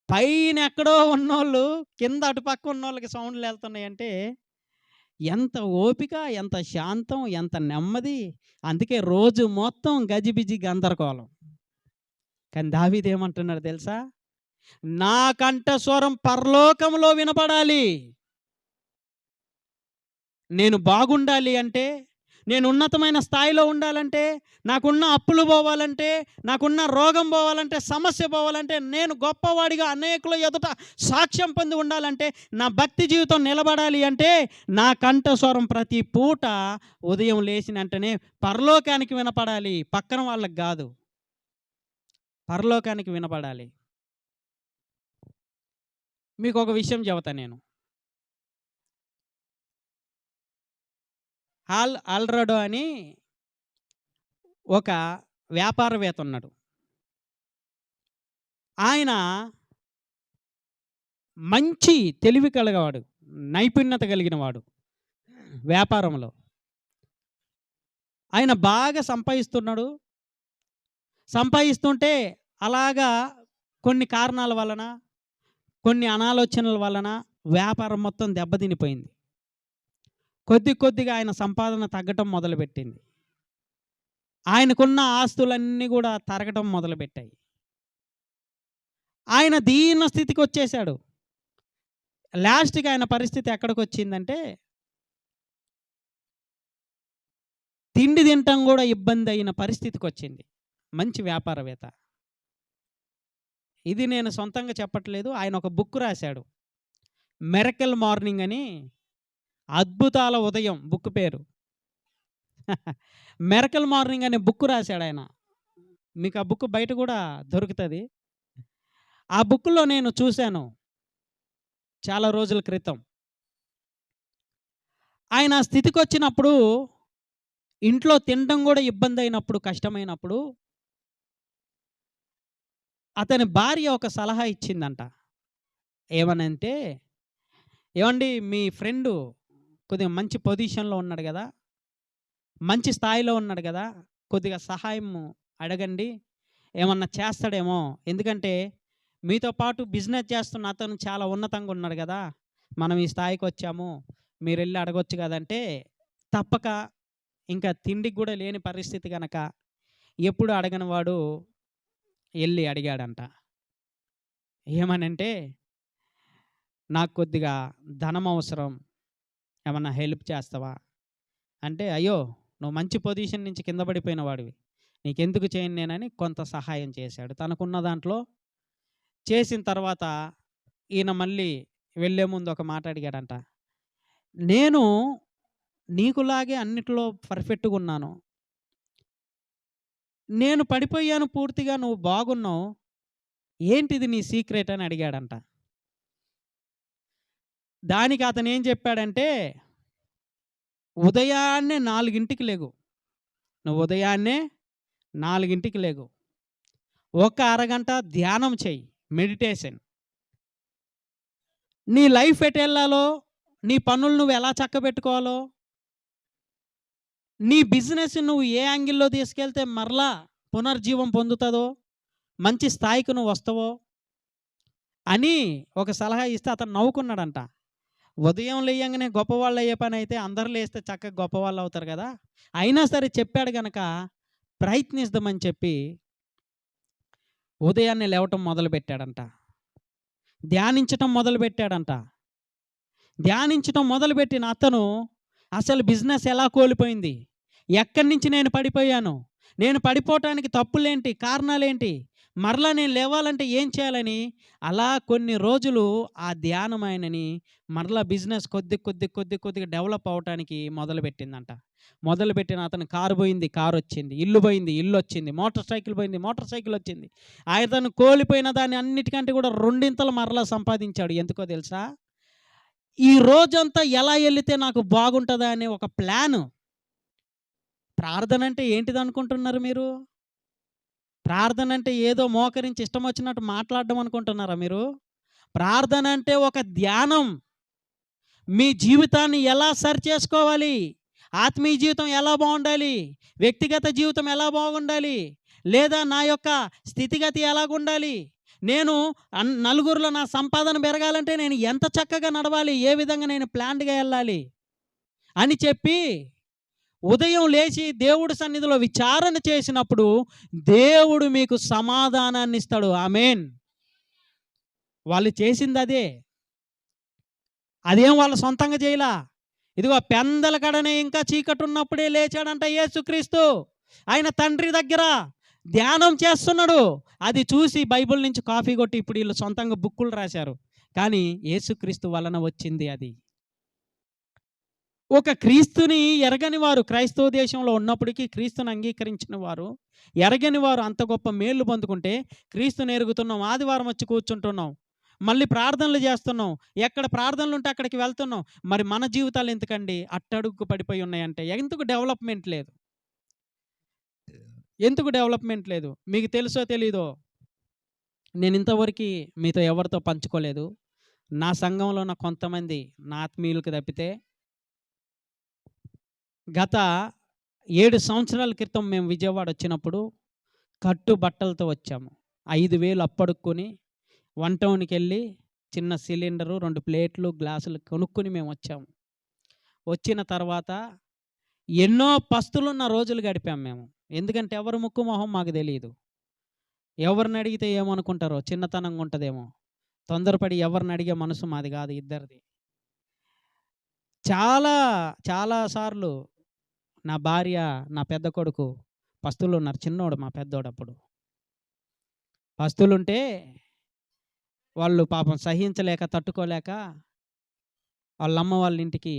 A: పైనెక్కడో ఉన్నోళ్ళు కింద అటుపక్క ఉన్నోళ్ళకి సౌండ్‌లెళ్తున్నాయంటే ఎంత ఓపిక, ఎంత శాంతం, ఎంత నెమ్మది. అందుకే రోజు మొత్తం గజిబిజి గందరగోళం. కానీ దావీదేమంటున్నాడు తెలుసా? నా కంఠస్వరం పరలోకంలో వినపడాలి. నేను బాగుండాలి అంటే, నేను ఉన్నతమైన స్థాయిలో ఉండాలంటే, నాకున్న అప్పులు పోవాలంటే, నాకున్న రోగం పోవాలంటే, సమస్య పోవాలంటే, నేను గొప్పవాడిగా అనేకుల ఎదుట సాక్ష్యం పొంది ఉండాలంటే, నా భక్తి జీవితం నిలబడాలి అంటే, నా కంఠస్వరం ప్రతి పూట ఉదయం లేచిన వెంటనే పరలోకానికి వినపడాలి. పక్కన వాళ్ళకి గాదు. పరలోకానికి వినపడాలి. మీకొక విషయం చెబుతా నేను. ఆల్రెడో అని ఒక వ్యాపారవేత్త ఉన్నాడు. ఆయన మంచి తెలివి కలగవాడు, నైపుణ్యత కలిగిన వాడు వ్యాపారంలో. ఆయన బాగా సంపాదిస్తున్నాడు. సంపాదిస్తుంటే అలాగా కొన్ని కారణాల వలన, కొన్ని అనాలోచనల వలన వ్యాపారం మొత్తం దెబ్బతినిపోయింది. కొద్దిగా ఆయన సంపాదన తగ్గటం మొదలుపెట్టింది. ఆయనకున్న ఆస్తులన్నీ కూడా తరగటం మొదలుపెట్టాయి. ఆయన దీన స్థితికి వచ్చేసాడు. లాస్ట్‌కి ఆయన పరిస్థితి ఎక్కడికొచ్చిందంటే, తిండి తినటం కూడా ఇబ్బంది అయిన పరిస్థితికొచ్చింది. మంచి వ్యాపారవేత్త. ఇది నేను సొంతంగా చెప్పట్లేదు. ఆయన ఒక బుక్ రాశాడు. 'మిరకిల్ మార్నింగ్' అని, అద్భుతాల ఉదయం బుక్ పేరు. 'మిరకిల్ మార్నింగ్' అనే బుక్ రాశాడాయన. మీకు ఆ బుక్ బయట కూడా దొరుకుతది. ఆ బుక్‌లో నేను చూశాను చాలా రోజుల క్రితం. ఆయన ఆ స్థితికొచ్చినప్పుడు, ఇంట్లో తినడం కూడా ఇబ్బందయినప్పుడు, కష్టమైనప్పుడు, అతని భార్య ఒక సలహా ఇచ్చిందంట. ఏమనంటే, "ఏవండీ, మీ ఫ్రెండు కొద్దిగా మంచి పొజిషన్‌లో ఉన్నాడు గదా! మంచి స్థాయిలో ఉన్నాడు గదా! కొద్దిగా సహాయం అడగండి. ఏమన్నా చేస్తాడేమో. ఎందుకంటే మీతో పాటు బిజినెస్ చేస్తున్న అతను చాలా ఉన్నతంగా ఉన్నాడు గదా! మనం ఈ స్థాయికొచ్చాము. మీరెళ్లి అడగొచ్చు గదంటే." తప్పక ఇంకా తిండికి గూడా లేని పరిస్థితి గనక ఎప్పుడు అడగని వాడు ఎళ్లి అడిగాడంట. ఏమనంటే, "నాకు కొద్దిగా ధనం అవసరం. ఏమన్నా హెల్ప్ చేస్తావా?" అంటే, "అయ్యో! నువ్వు మంచి పొజిషన్ నుంచి కింద పడిపోయిన వాడివి. నీకెందుకు చేయను నేనని" కొంత సహాయం చేశాడు. తనకున్న దాంట్లో చేసిన తర్వాత ఈయన మళ్ళీ వెళ్ళే ముందు ఒక మాట అడిగాడంట. "నేను నీకులాగే అన్నిట్లో పర్ఫెక్ట్‌గున్నాను. నేను పడిపోయాను పూర్తిగా, నువ్వు బాగున్నావు. ఏంటిది నీ సీక్రెట్" అని అడిగాడంట. దానికి అతనేం చెప్పాడంటే, "ఉదయాన్నే 4కి లెగు. నువ్వు ఉదయాన్నే 4కి లెగు. ఒక అరగంట ధ్యానం చెయ్యి. మెడిటేషన్. నీ లైఫ్ ఎటెళ్ళాలో, నీ పనులు నువ్వు ఎలా చక్కబెట్టుకోవాలో, నీ బిజినెస్ నువ్వు ఏ యాంగిల్‌లో తీసుకెళ్తే మరలా పునర్జీవం పొందుతదో, మంచి స్థాయికి నువ్వు వస్తావో" అని ఒక సలహా ఇస్తే అతను నవ్వుకున్నాడంట. ఉదయం లేయంగానే గొప్పవాళ్ళు అయ్యే పని అయితే అందరూ లేస్తే చక్కగా గొప్పవాళ్ళు అవుతారు కదా! అయినా సరే చెప్పాడు గనక ప్రయత్నిద్దామని చెప్పి ఉదయాన్నే లేవటం మొదలుపెట్టాడంట. ధ్యానించటం మొదలుపెట్టాడంట. ధ్యానించటం మొదలుపెట్టిన అతను అసలు బిజినెస్ ఎలా కోల్పోయింది? ఎక్కడి నుంచి నేను పడిపోయాను? నేను పడిపోవటానికి తప్పులేంటి? కారణాలేంటి? మరలా నేను లేవాలంటే ఏం చేయాలని అలా కొన్ని రోజులు ఆ ధ్యానం ఆయనని మరలా బిజినెస్ కొద్దిగా డెవలప్ అవ్వటానికి మొదలుపెట్టిందంట. మొదలుపెట్టిన అతను కారు పోయింది, కారొచ్చింది. ఇల్లు పోయింది, ఇల్లొచ్చింది. మోటార్ సైకిల్ పోయింది, మోటార్ సైకిలొచ్చింది. అతను కోల్పోయిన దాన్ని అన్నిటికంటే కూడా రెండింతలు మరలా సంపాదించాడు. ఎందుకో తెలుసా? ఈ రోజంతా ఎలా ఎళ్లితే నాకు బాగుంటదా అనే ఒక ప్లాను. ప్రార్థన అంటే ఏంటిదనుకుంటున్నారు మీరు? ప్రార్థన అంటే ఏదో మోకరించి ఇష్టం వచ్చినట్టు మాట్లాడడం అనుకుంటున్నారా మీరు? ప్రార్థన అంటే ఒక ధ్యానం. మీ జీవితాన్ని ఎలా సరిచేసుకోవాలి? ఆత్మీయ జీవితం ఎలా బాగుండాలి? వ్యక్తిగత జీవితం ఎలా బాగుండాలి? లేదా నా యొక్క స్థితిగతి ఎలాగుండాలి? నేను నలుగురిలో నా సంపాదన పెరగాలంటే నేను ఎంత చక్కగా నడవాలి? ఏ విధంగా నేను ప్లాన్డ్‌గా ఎళ్ళాలి? అని చెప్పి ఉదయం లేచి దేవుడి సన్నిధిలో విచారణ చేసినప్పుడు దేవుడు మీకు సమాధానాన్ని ఇస్తాడు. ఆమేన్. వాళ్ళు చేసిందదే. అదేం వాళ్ళు సొంతంగా చేయలా. ఇదిగో పెందల కడనే ఇంకా చీకటున్నప్పుడే లేచాడంట యేసుక్రీస్తు. ఆయన తండ్రి దగ్గర ధ్యానం చేస్తున్నాడు. అది చూసి బైబిల్ నుంచి కాపీ కొట్టి ఇప్పుడు వీళ్ళు సొంతంగా బుక్కులు రాశారు. కానీ యేసుక్రీస్తు వలన వచ్చింది అది. ఒక క్రీస్తుని ఎరగని వారు క్రైస్తవ దేశంలో ఉన్నప్పటికీ క్రీస్తుని అంగీకరించిన వారు, ఎరగని వారు అంత గొప్ప మేళ్ళు పొందుకుంటే క్రీస్తుని ఎరుగుతున్నాం. ఆదివారం వచ్చి కూర్చుంటున్నాం. మళ్ళీ ప్రార్థనలు చేస్తున్నాం. ఎక్కడ ప్రార్థనలు ఉంటే అక్కడికి వెళ్తున్నాం. మరి మన జీవితాలు ఎందుకండి అట్టడుగు పడిపోయి ఉన్నాయంటే ఎందుకు డెవలప్‌మెంట్ లేదు? ఎందుకు డెవలప్‌మెంట్ లేదు? మీకు తెలుసో తెలీదో నేను ఇంతవరకు మీతో ఎవరితో పంచుకోలేదు. నా సంఘంలో ఉన్న కొంతమంది నా ఆత్మీయులకు తప్పితే గత 7 సంవత్సరాల క్రితం మేము విజయవాడ వచ్చినప్పుడు కట్టు బట్టలతో వచ్చాము. 5,000 అప్పడుక్కొని వన్ టౌన్‌కెళ్ళి చిన్న సిలిండరు, 2 ప్లేట్లు, గ్లాసులు కొనుక్కొని మేము వచ్చాము. వచ్చిన తర్వాత ఎన్నో పస్తులున్న రోజులు గడిపాం మేము. ఎందుకంటే ఎవరి ముక్కు మొహం మాకు తెలీదు. ఎవరిని అడిగితే ఏమనుకుంటారో చిన్నతనంగా ఉంటదేమో. తొందరపడి ఎవరిని అడిగే మనసు మాది కాదు ఇద్దరిది. చాలా చాలా సార్లు నా భార్య, నా పెద్ద కొడుకు పస్తులున్నారు. చిన్నోడు మా పెద్దోడప్పుడు. పస్తులుంటే వాళ్ళు పాపం సహించలేక, తట్టుకోలేక వాళ్ళమ్మ వాళ్ళ ఇంటికి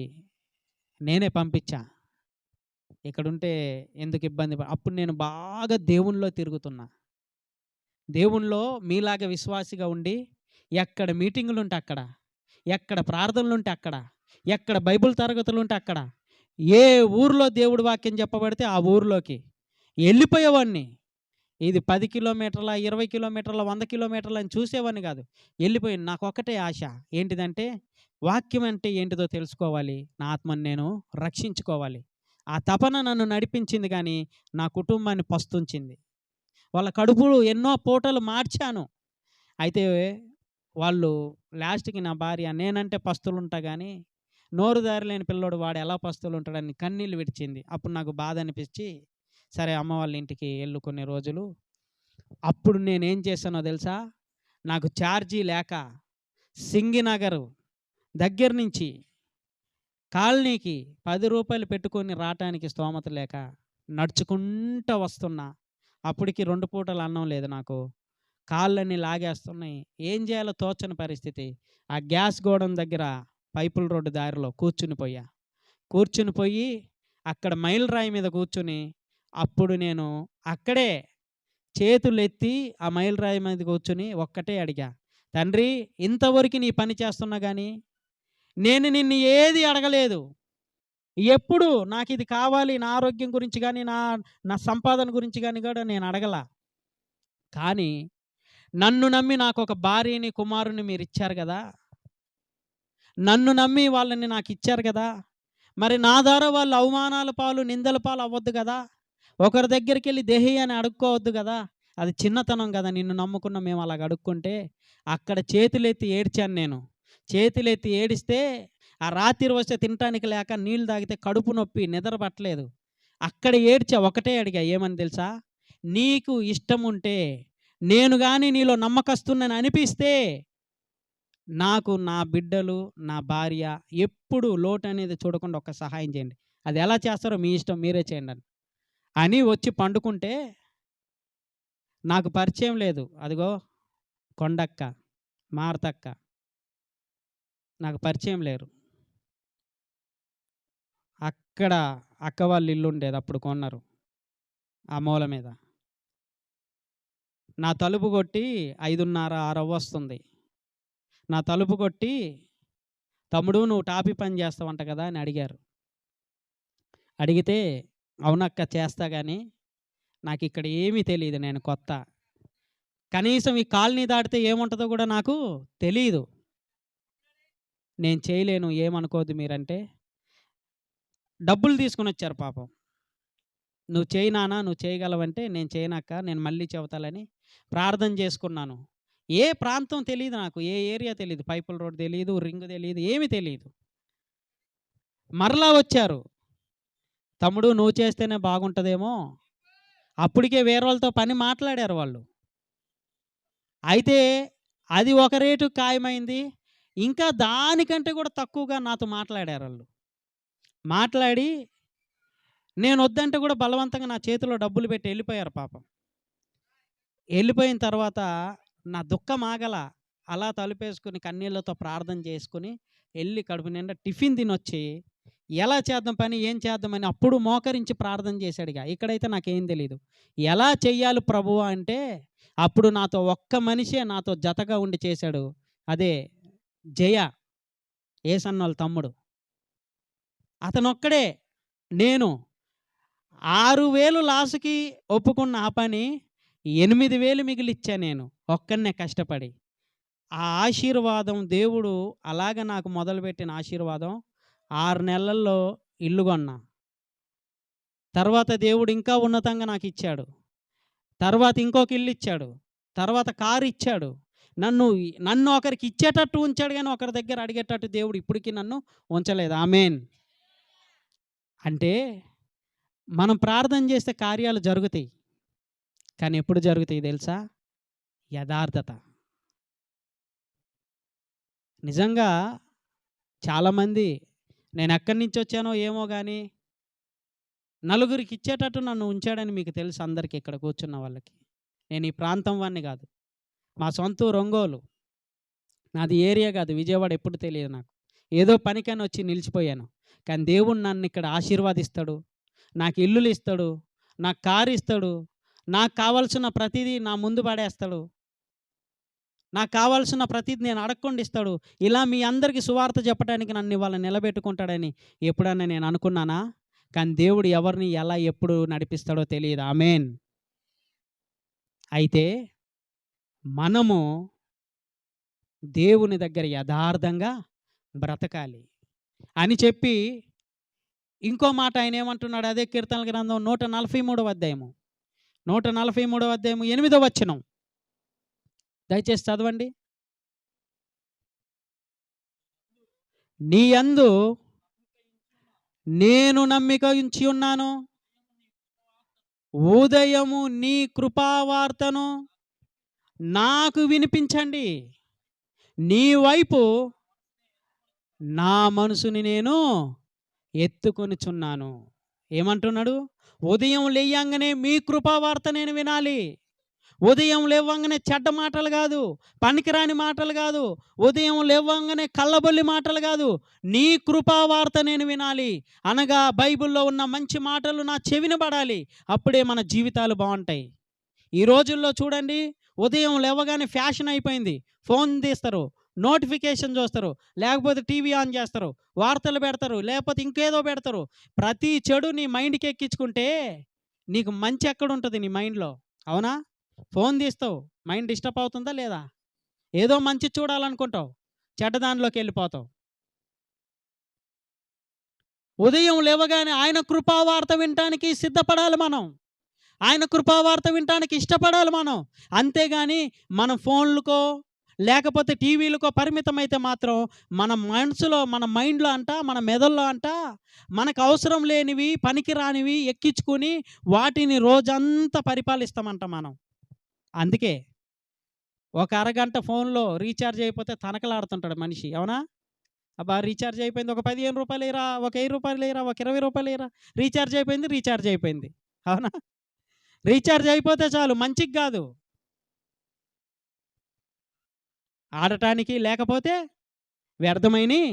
A: నేనే పంపించా. ఇక్కడుంటే ఎందుకు ఇబ్బంది అప్పుడు నేను బాగా దేవునిలో తిరుగుతున్నా. దేవునిలో మీలాగా విశ్వాసిగా ఉండి ఎక్కడ మీటింగులుంటే అక్కడ, ఎక్కడ ప్రార్థనలుంటే అక్కడ, ఎక్కడ బైబిల్ తరగతులుంటే అక్కడ, ఏ ఊర్లో దేవుడి వాక్యం చెప్పబడితే ఆ ఊర్లోకి వెళ్ళిపోయేవాడిని. ఇది 10 కిలోమీటర్ల, 20 కిలోమీటర్ల, 100 కిలోమీటర్ల అని చూసేవాడిని కాదు. వెళ్ళిపోయాను. నాకొక్కటే ఆశ. ఏంటిదంటే వాక్యం అంటే ఏంటిదో తెలుసుకోవాలి. నా ఆత్మను నేను రక్షించుకోవాలి. ఆ తపన నన్ను నడిపించింది కానీ నా కుటుంబాన్ని పస్తుంచింది. వాళ్ళ కడుపులు ఎన్నో పూటలు మార్చాను. అయితే వాళ్ళు లాస్ట్‌కి నా భార్య నేనంటే పస్తులుంటా గానీ నోరు దారలేని పిల్లోడు వాడు ఎలా పస్తులుంటాడని కన్నీళ్ళు విడిచింది. అప్పుడు నాకు బాధ అనిపించి సరే అమ్మ వాళ్ళ ఇంటికి ఎళ్ళు కొన్ని రోజులు. అప్పుడు నేనేం చేశానో తెలుసా? నాకు ఛార్జీ లేక సింగినగర్ దగ్గర నుంచి కాలనీకి రూ. 10 పెట్టుకొని రావటానికి స్తోమత లేక నడుచుకుంటూ వస్తున్నా. అప్పటికి 2 పూటల అన్నం లేదు నాకు. కాళ్ళన్నీ లాగేస్తున్నాయి. ఏం చేయాలో తోచని పరిస్థితి. ఆ గ్యాస్ గోడౌన్ దగ్గర పైపుల రోడ్డు దారిలో కూర్చుని పోయి అక్కడ మైలురాయి మీద కూర్చుని అప్పుడు నేను అక్కడే చేతులెత్తి ఆ మైలురాయి మీద కూర్చుని ఒక్కటే అడిగా, తండ్రి ఇంతవరకు నీ పని చేస్తున్నా కానీ నేను నిన్ను ఏది అడగలేదు. ఎప్పుడు నాకు ఇది కావాలి, నా ఆరోగ్యం గురించి కానీ నా సంపాదన గురించి కానీ కూడా నేను అడగలా. కానీ నన్ను నమ్మి నాకు ఒక భార్యని, కుమారుని మీరు ఇచ్చారు కదా. నన్ను నమ్మి వాళ్ళని నాకు ఇచ్చారు కదా. మరి నా ద్వారా వాళ్ళు అవమానాల పాలు, నిందల పాలు అవ్వద్దు కదా. ఒకరి దగ్గరికి వెళ్ళి దేహి అని అడుక్కోవద్దు కదా. అది చిన్నతనం కదా. నిన్ను నమ్ముకున్న మేము అలాగ అడుక్కుంటే అక్కడ చేతులెత్తి ఏడ్చాను నేను. చేతులెత్తి ఏడిస్తే ఆ రాత్రి వస్తే తినటానికి లేక నీళ్ళు తాగితే కడుపు నొప్పి, నిద్ర పట్టలేదు. అక్కడ ఏడ్చా. ఒకటే అడిగా, ఏమని తెలుసా? నీకు ఇష్టం ఉంటే నేను కానీ నీలో నమ్మకస్తున్నని అనిపిస్తే నాకు నా బిడ్డలు, నా భార్య ఎప్పుడు లోటు అనేది చూడకుండా ఒక సహాయం చేయండి. అది ఎలా చేస్తారో మీ ఇష్టం, మీరే చేయండి అని వచ్చి పండుకుంటే నాకు పరిచయం లేదు. అదిగో కొండక్క, మారతక్క నాకు పరిచయం లేరు. అక్కడ అక్క వాళ్ళ ఇల్లుండేది. అప్పుడు కొన్నారు. ఆ మూల మీద. నా తలుపు కొట్టి 5:30, 6 అవ్వొస్తుంది. నా తలుపు కొట్టి, "తమ్ముడు నువ్వు టాపీ పని చేస్తావంట కదా" అని అడిగారు. అడిగితే, "అవునక్క చేస్తా గానీ, నాకిక్కడ ఏమీ తెలీదు. నేను కొత్త. కనీసం ఈ కాలనీ దాటితే ఏముంటదో కూడా నాకు తెలీదు. నేను చేయలేను ఏమనుకోవద్దు మీరంటే" డబ్బులు తీసుకొనొచ్చారు పాపం. "నువ్వు చెయ్యి నాన్న, నువ్వు చేయగలవంటే" "నేను చేయనక్క, నేను మళ్ళీ చెబుతాలని" ప్రార్థన చేసుకున్నాను. ఏ ప్రాంతం తెలీదు నాకు. ఏ ఏరియా తెలీదు. పైపుల్ రోడ్ తెలీదు, రింగ్ తెలీదు, ఏమీ తెలీదు. మరలా వచ్చారు. "తమ్ముడు నువ్వు చేస్తేనే బాగుంటదేమో." అప్పటికే వేరోళ్ళతో పని మాట్లాడారు వాళ్ళు. అయితే అది ఒక రేటు ఖాయమైంది. ఇంకా దానికంటే కూడా తక్కువగా నాతో మాట్లాడారాళ్ళు. మాట్లాడి నేనొద్దంటే కూడా బలవంతంగా నా చేతిలో డబ్బులు పెట్టి ఎళ్ళిపోయారు పాపం. ఎళ్ళిపోయిన తర్వాత నా దుఃఖం ఆగల. అలా తలుపేసుకొని కన్నీళ్లతో ప్రార్థన చేసుకొని ఎళ్ళి కడుపు నిండా టిఫిన్ తినొచ్చి, ఎలా చేద్దాం పని, ఏం చేద్దామని అప్పుడు మోకరించి ప్రార్థన చేశాడిగా. ఇక్కడైతే నాకేం తెలీదు. ఎలా చెయ్యాలి ప్రభువా అంటే, అప్పుడు నాతో ఒక్క మనిషే నాతో జతగా ఉండి చేశాడు. అదే జయ, ఏసన్నోళ్ళ తమ్ముడు. అతనొక్కడే. నేను 6,000 లాస్‌కి ఒప్పుకున్న ఆ పని 8,000 మిగిలిచ్చా నేను. ఒక్కడినే కష్టపడి. ఆ ఆశీర్వాదం దేవుడు అలాగ నాకు మొదలుపెట్టిన ఆశీర్వాదం 6 నెలల్లో ఇల్లు కొన్నా. తర్వాత దేవుడు ఇంకా ఉన్నతంగా నాకిచ్చాడు. తర్వాత ఇంకొక ఇల్లు ఇచ్చాడు. తర్వాత కారు ఇచ్చాడు. నన్ను నన్ను ఒకరికి ఇచ్చేటట్టు ఉంచాడు గానీ, ఒకరి దగ్గర అడిగేటట్టు దేవుడు ఇప్పటికి నన్ను ఉంచలేదు. ఆమేన్. అంటే మనం ప్రార్థన చేస్తే కార్యాలు జరుగుతాయి. కానీ ఎప్పుడు జరుగుతాయి తెలుసా? యథార్థత. నిజంగా చాలామంది నేనెక్కడి నుంచొచ్చానో ఏమో గానీ, నలుగురికి ఇచ్చేటట్టు నన్ను ఉంచాడని మీకు తెలుసు అందరికి ఇక్కడ కూర్చున్న వాళ్ళకి. నేను ఈ ప్రాంతం వాడిని గాదు. మా సొంతూరు ఒంగోలు. నాది ఏరియా గాదు. విజయవాడ ఎప్పుడు తెలియదు నాకు. ఏదో పనికని వచ్చి నిలిచిపోయాను. కానీ దేవుడు నన్నిక్కడ ఆశీర్వదిస్తాడు. నాకు ఇల్లులు ఇస్తాడు. నాకు కారు ఇస్తాడు. నాకు కావాల్సిన ప్రతీదీ నా ముందు పడేస్తాడు. నాకు కావాల్సిన ప్రతీది నేను అడగకుండా ఇస్తాడు. ఇలా మీ అందరికీ సువార్త చెప్పడానికి నన్ను ఇవాళ నిలబెట్టుకుంటాడని ఎప్పుడన్నా నేను అనుకున్నానా? కానీ దేవుడు ఎవరిని ఎలా ఎప్పుడు నడిపిస్తాడో తెలియదు. ఆమేన్. అయితే మనము దేవుని దగ్గర యథార్థంగా బ్రతకాలి అని చెప్పి ఇంకో మాట ఆయన ఏమంటున్నాడు? అదే కీర్తనల గ్రంథం 143వ అధ్యాయము. 143వ అధ్యాయము 8వ వచనం. దయచేసి చదవండి. "నీ యందు నేను నమ్మిక ఉంచి ఉన్నాను. ఉదయము నీ కృపావార్తను నాకు వినిపించండి. నీ వైపు నా మనసుని నేను ఎత్తుకొనుచున్నాను." ఏమంటున్నాడు? ఉదయం లేయంగానే మీ కృపావార్త నేను వినాలి. ఉదయం లేవంగానే చెడ్డ మాటలు కాదు, పనికిరాని మాటలు కాదు, ఉదయం లేవంగానే కళ్ళబొల్లి మాటలు కాదు, నీ కృపావార్త నేను వినాలి. అనగా బైబిల్లో ఉన్న మంచి మాటలు నా చెవిన పడాలి. అప్పుడే మన జీవితాలు బాగుంటాయి. ఈ రోజుల్లో చూడండి, ఉదయం లేవగానే ఫ్యాషన్ అయిపోయింది. ఫోన్ తీస్తారు, నోటిఫికేషన్ చూస్తారు, లేకపోతే టీవీ ఆన్ చేస్తారు, వార్తలు పెడతారు, లేకపోతే ఇంకేదో పెడతారు. ప్రతి చెడు నీ మైండ్కి ఎక్కించుకుంటే నీకు మంచి ఎక్కడుంటుంది నీ మైండ్లో? అవునా? ఫోన్ తీస్తావు, మైండ్ డిస్టర్బ్ అవుతుందా లేదా? ఏదో మంచి చూడాలనుకుంటావు, చెడ్డ దానిలోకి వెళ్ళిపోతావు. ఉదయం లేవగానే ఆయన కృపావార్త వినటానికి సిద్ధపడాలి మనం. ఆయన కృపావార్త వినటానికి ఇష్టపడాలి మనం. అంతేగాని మన ఫోన్లకో లేకపోతే టీవీలకో పరిమితమైతే మాత్రం మన మనసులో, మన మైండ్లో అంట, మన మెదడులో అంట మనకు అవసరం లేనివి, పనికి రానివి ఎక్కించుకొని వాటిని రోజంతా పరిపాలిస్తామంట మనం. అందుకే ఒక అరగంట ఫోన్లో రీఛార్జ్ అయిపోతే తనకలాడుతుంటాడు మనిషి. అవునా? అబ్బా! రీఛార్జ్ అయిపోయింది, ఒక రూ. 15 ఒక రూ. 1000 ఒక రూ. 20 రీఛార్జ్ అయిపోయింది. అవునా? రీఛార్జ్ అయిపోతే చాలు, మంచికి కాదు, ఆడటానికి, లేకపోతే వ్యర్థమైనవి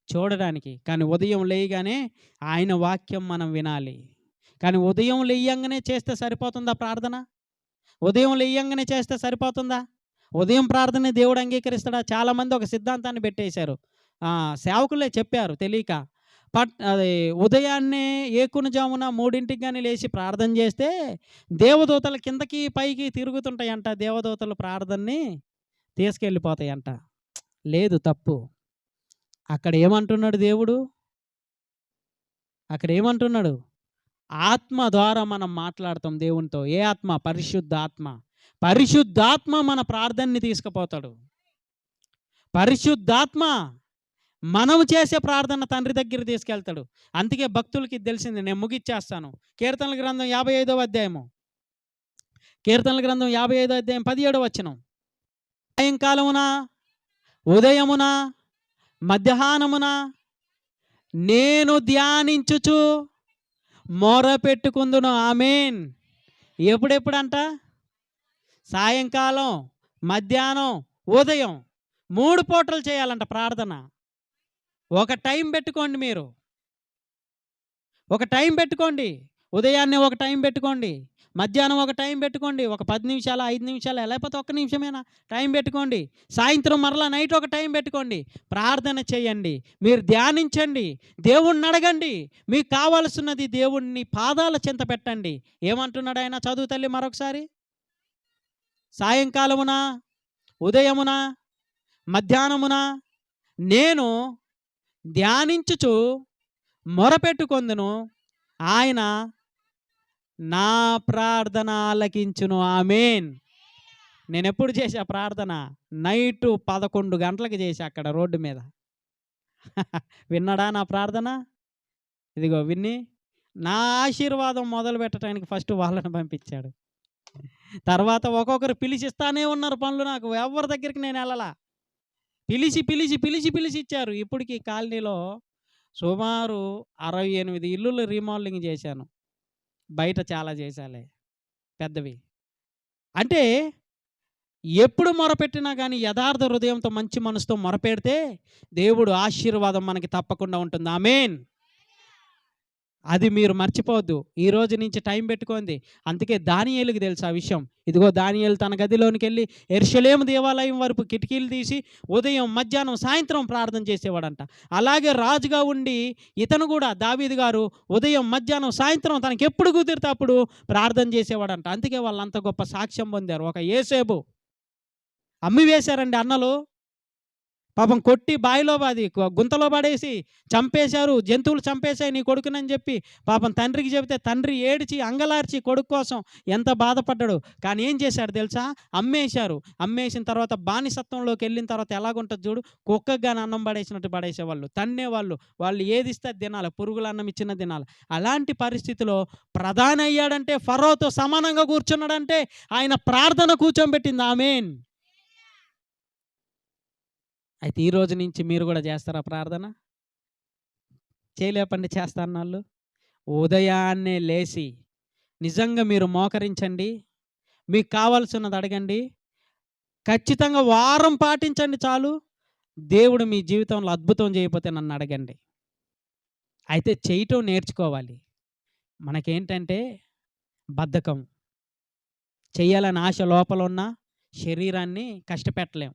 A: చూడడానికి. కానీ ఉదయం లేయగానే ఆయన వాక్యం మనం వినాలి. కానీ ఉదయం లేయంగానే చేస్తే సరిపోతుందా ప్రార్థన? ఉదయం లేయంగానే చేస్తే సరిపోతుందా? ఉదయం ప్రార్థన దేవుడు అంగీకరిస్తాడా? చాలామంది ఒక సిద్ధాంతాన్ని పెట్టేశారు. సేవకులే చెప్పారు తెలియక. అది ఉదయాన్నే ఏకునజామున 3ంటికి గాని లేచి ప్రార్థన చేస్తే దేవదూతలు కిందకి పైకి తిరుగుతుంటాయంట. దేవదూతలు ప్రార్థనని తీసుకెళ్ళిపోతాయంట. లేదు, తప్పు. అక్కడ ఏమంటున్నాడు దేవుడు? అక్కడ ఏమంటున్నాడు? ఆత్మ ద్వారా మనం మాట్లాడతాం దేవునితో. ఏ ఆత్మ? పరిశుద్ధాత్మ. పరిశుద్ధాత్మ మన ప్రార్థనని తీసుకుపోతాడు. పరిశుద్ధాత్మ మనం చేసే ప్రార్థన తండ్రి దగ్గర తీసుకెళ్తాడు. అందుకే భక్తులకి తెలిసింది. నేను ముగిచ్చేస్తాను. కీర్తనల గ్రంథం 55వ అధ్యాయము. కీర్తనల గ్రంథం 55వ అధ్యాయం 17వ వచనం. సాయంకాలమున, ఉదయమున, మధ్యాహ్నమున నేను ధ్యానించుచు మొరపెట్టుకుందును. ఆమేన్. ఎప్పుడెప్పుడంట? సాయంకాలం, మధ్యాహ్నం, ఉదయం 3 పూటలు చేయాలంట ప్రార్థన. ఒక టైం పెట్టుకోండి. మీరు ఒక టైం పెట్టుకోండి. ఉదయాన్నే ఒక టైం పెట్టుకోండి, మధ్యాహ్నం ఒక టైం పెట్టుకోండి. ఒక 10 నిమిషాలు, 5 నిమిషాలు, లేకపోతే 1 నిమిషమేనా టైం పెట్టుకోండి. సాయంత్రం మరలా నైట్ ఒక టైం పెట్టుకోండి. ప్రార్థన చేయండి, మీరు ధ్యానించండి, దేవుణ్ణి అడగండి. మీకు కావాల్సినది దేవుణ్ణి పాదాల చెంత పెట్టండి. ఏమంటున్నాడు ఆయన? చదువు తల్లి మరొకసారి. సాయంకాలమున, ఉదయమున, మధ్యాహ్నమున నేను ధ్యానించుచు మొరపెట్టుకొందును, ఆయన నా ప్రార్థన ఆలకించును. ఆమేన్. నేను ఎప్పుడు చేశా ప్రార్థన? నైటు 11 గంటలకు చేశా అక్కడ రోడ్డు మీద. విన్నాడా నా ప్రార్థన? ఇదిగో విన్ని నా ఆశీర్వాదం మొదలు పెట్టడానికి ఫస్ట్ వాళ్ళని పంపించాడు. తర్వాత ఒక్కొక్కరు పిలిచిస్తానే ఉన్నారు పనులు. నాకు ఎవరి దగ్గరికి నేను వెళ్ళలా. పిలిచి పిలిచి పిలిచి పిలిచి ఇచ్చారు. ఇప్పటికి కాలనీలో సుమారు 68 ఇల్లులు రీమోడలింగ్ చేశాను. బయట చాలా చేశాలే పెద్దవి. అంటే ఎప్పుడు మొరపెట్టినా కానీ యథార్థ హృదయంతో మంచి మనసుతో మొరపెడితే దేవుడు ఆశీర్వాదం మనకి తప్పకుండా ఉంటుంది. ఆమేన్. అది మీరు మర్చిపోవద్దు. ఈ రోజు నుంచి టైం పెట్టుకోండి. అందుకే దానియేలుకి తెలుసు ఆ విషయం. ఇదిగో దానియేలు తన గదిలోనికి వెళ్ళి యెరూషలేము దేవాలయం వరకు కిటికీలు తీసి ఉదయం, మధ్యాహ్నం, సాయంత్రం ప్రార్థన చేసేవాడంట. అలాగే రాజుగా ఉండి ఇతను కూడా దావీదు గారు ఉదయం, మధ్యాహ్నం, సాయంత్రం తనకి ఎప్పుడు కుదిరితే అప్పుడు ప్రార్థన చేసేవాడంట. అందుకే వాళ్ళు అంత గొప్ప సాక్ష్యం పొందారు. ఒక యేసేపు అమ్మి వేశారండి అన్నలు. పాపం కొట్టి బావిలో గుంతలో పడేసి చంపేశారు. జంతువులు చంపేశాయి నీ కొడుకునని చెప్పి పాపం తండ్రికి చెబితే తండ్రి ఏడిచి అంగలార్చి కొడుకు కోసం ఎంత బాధపడ్డాడు. కానీ ఏం చేశాడు తెలుసా? అమ్మేశారు. అమ్మేసిన తర్వాత బానిసత్వంలోకి వెళ్ళిన తర్వాత ఎలాగుంటుంది చూడు. కుక్కకు కానీ అన్నం పడేసినట్టు పడేసేవాళ్ళు, తన్నేవాళ్ళు. వాళ్ళు ఏది ఇస్తే తినాలి, పురుగుల అన్నం ఇచ్చిన తినాలి. అలాంటి పరిస్థితిలో ప్రధాని అయ్యాడంటే, ఫరోతో సమానంగా కూర్చున్నాడంటే ఆయన ప్రార్థన కూర్చోబెట్టింది. ఆమేన్. అయితే ఈ రోజు నుంచి మీరు కూడా చేస్తారా ప్రార్థన? చేయలేపండి చేస్తా అన్నోళ్ళు. ఉదయాన్నే లేచి నిజంగా మీరు మోకరించండి, మీకు కావాల్సినది అడగండి. ఖచ్చితంగా వారం పాటించండి చాలు. దేవుడు మీ జీవితంలో అద్భుతం చేయకపోతే నన్ను అడగండి. అయితే చేయటం నేర్చుకోవాలి. మనకేంటంటే బద్ధకం. చెయ్యాలని ఆశ లోపల ఉన్న శరీరాన్ని కష్టపెట్టలేం.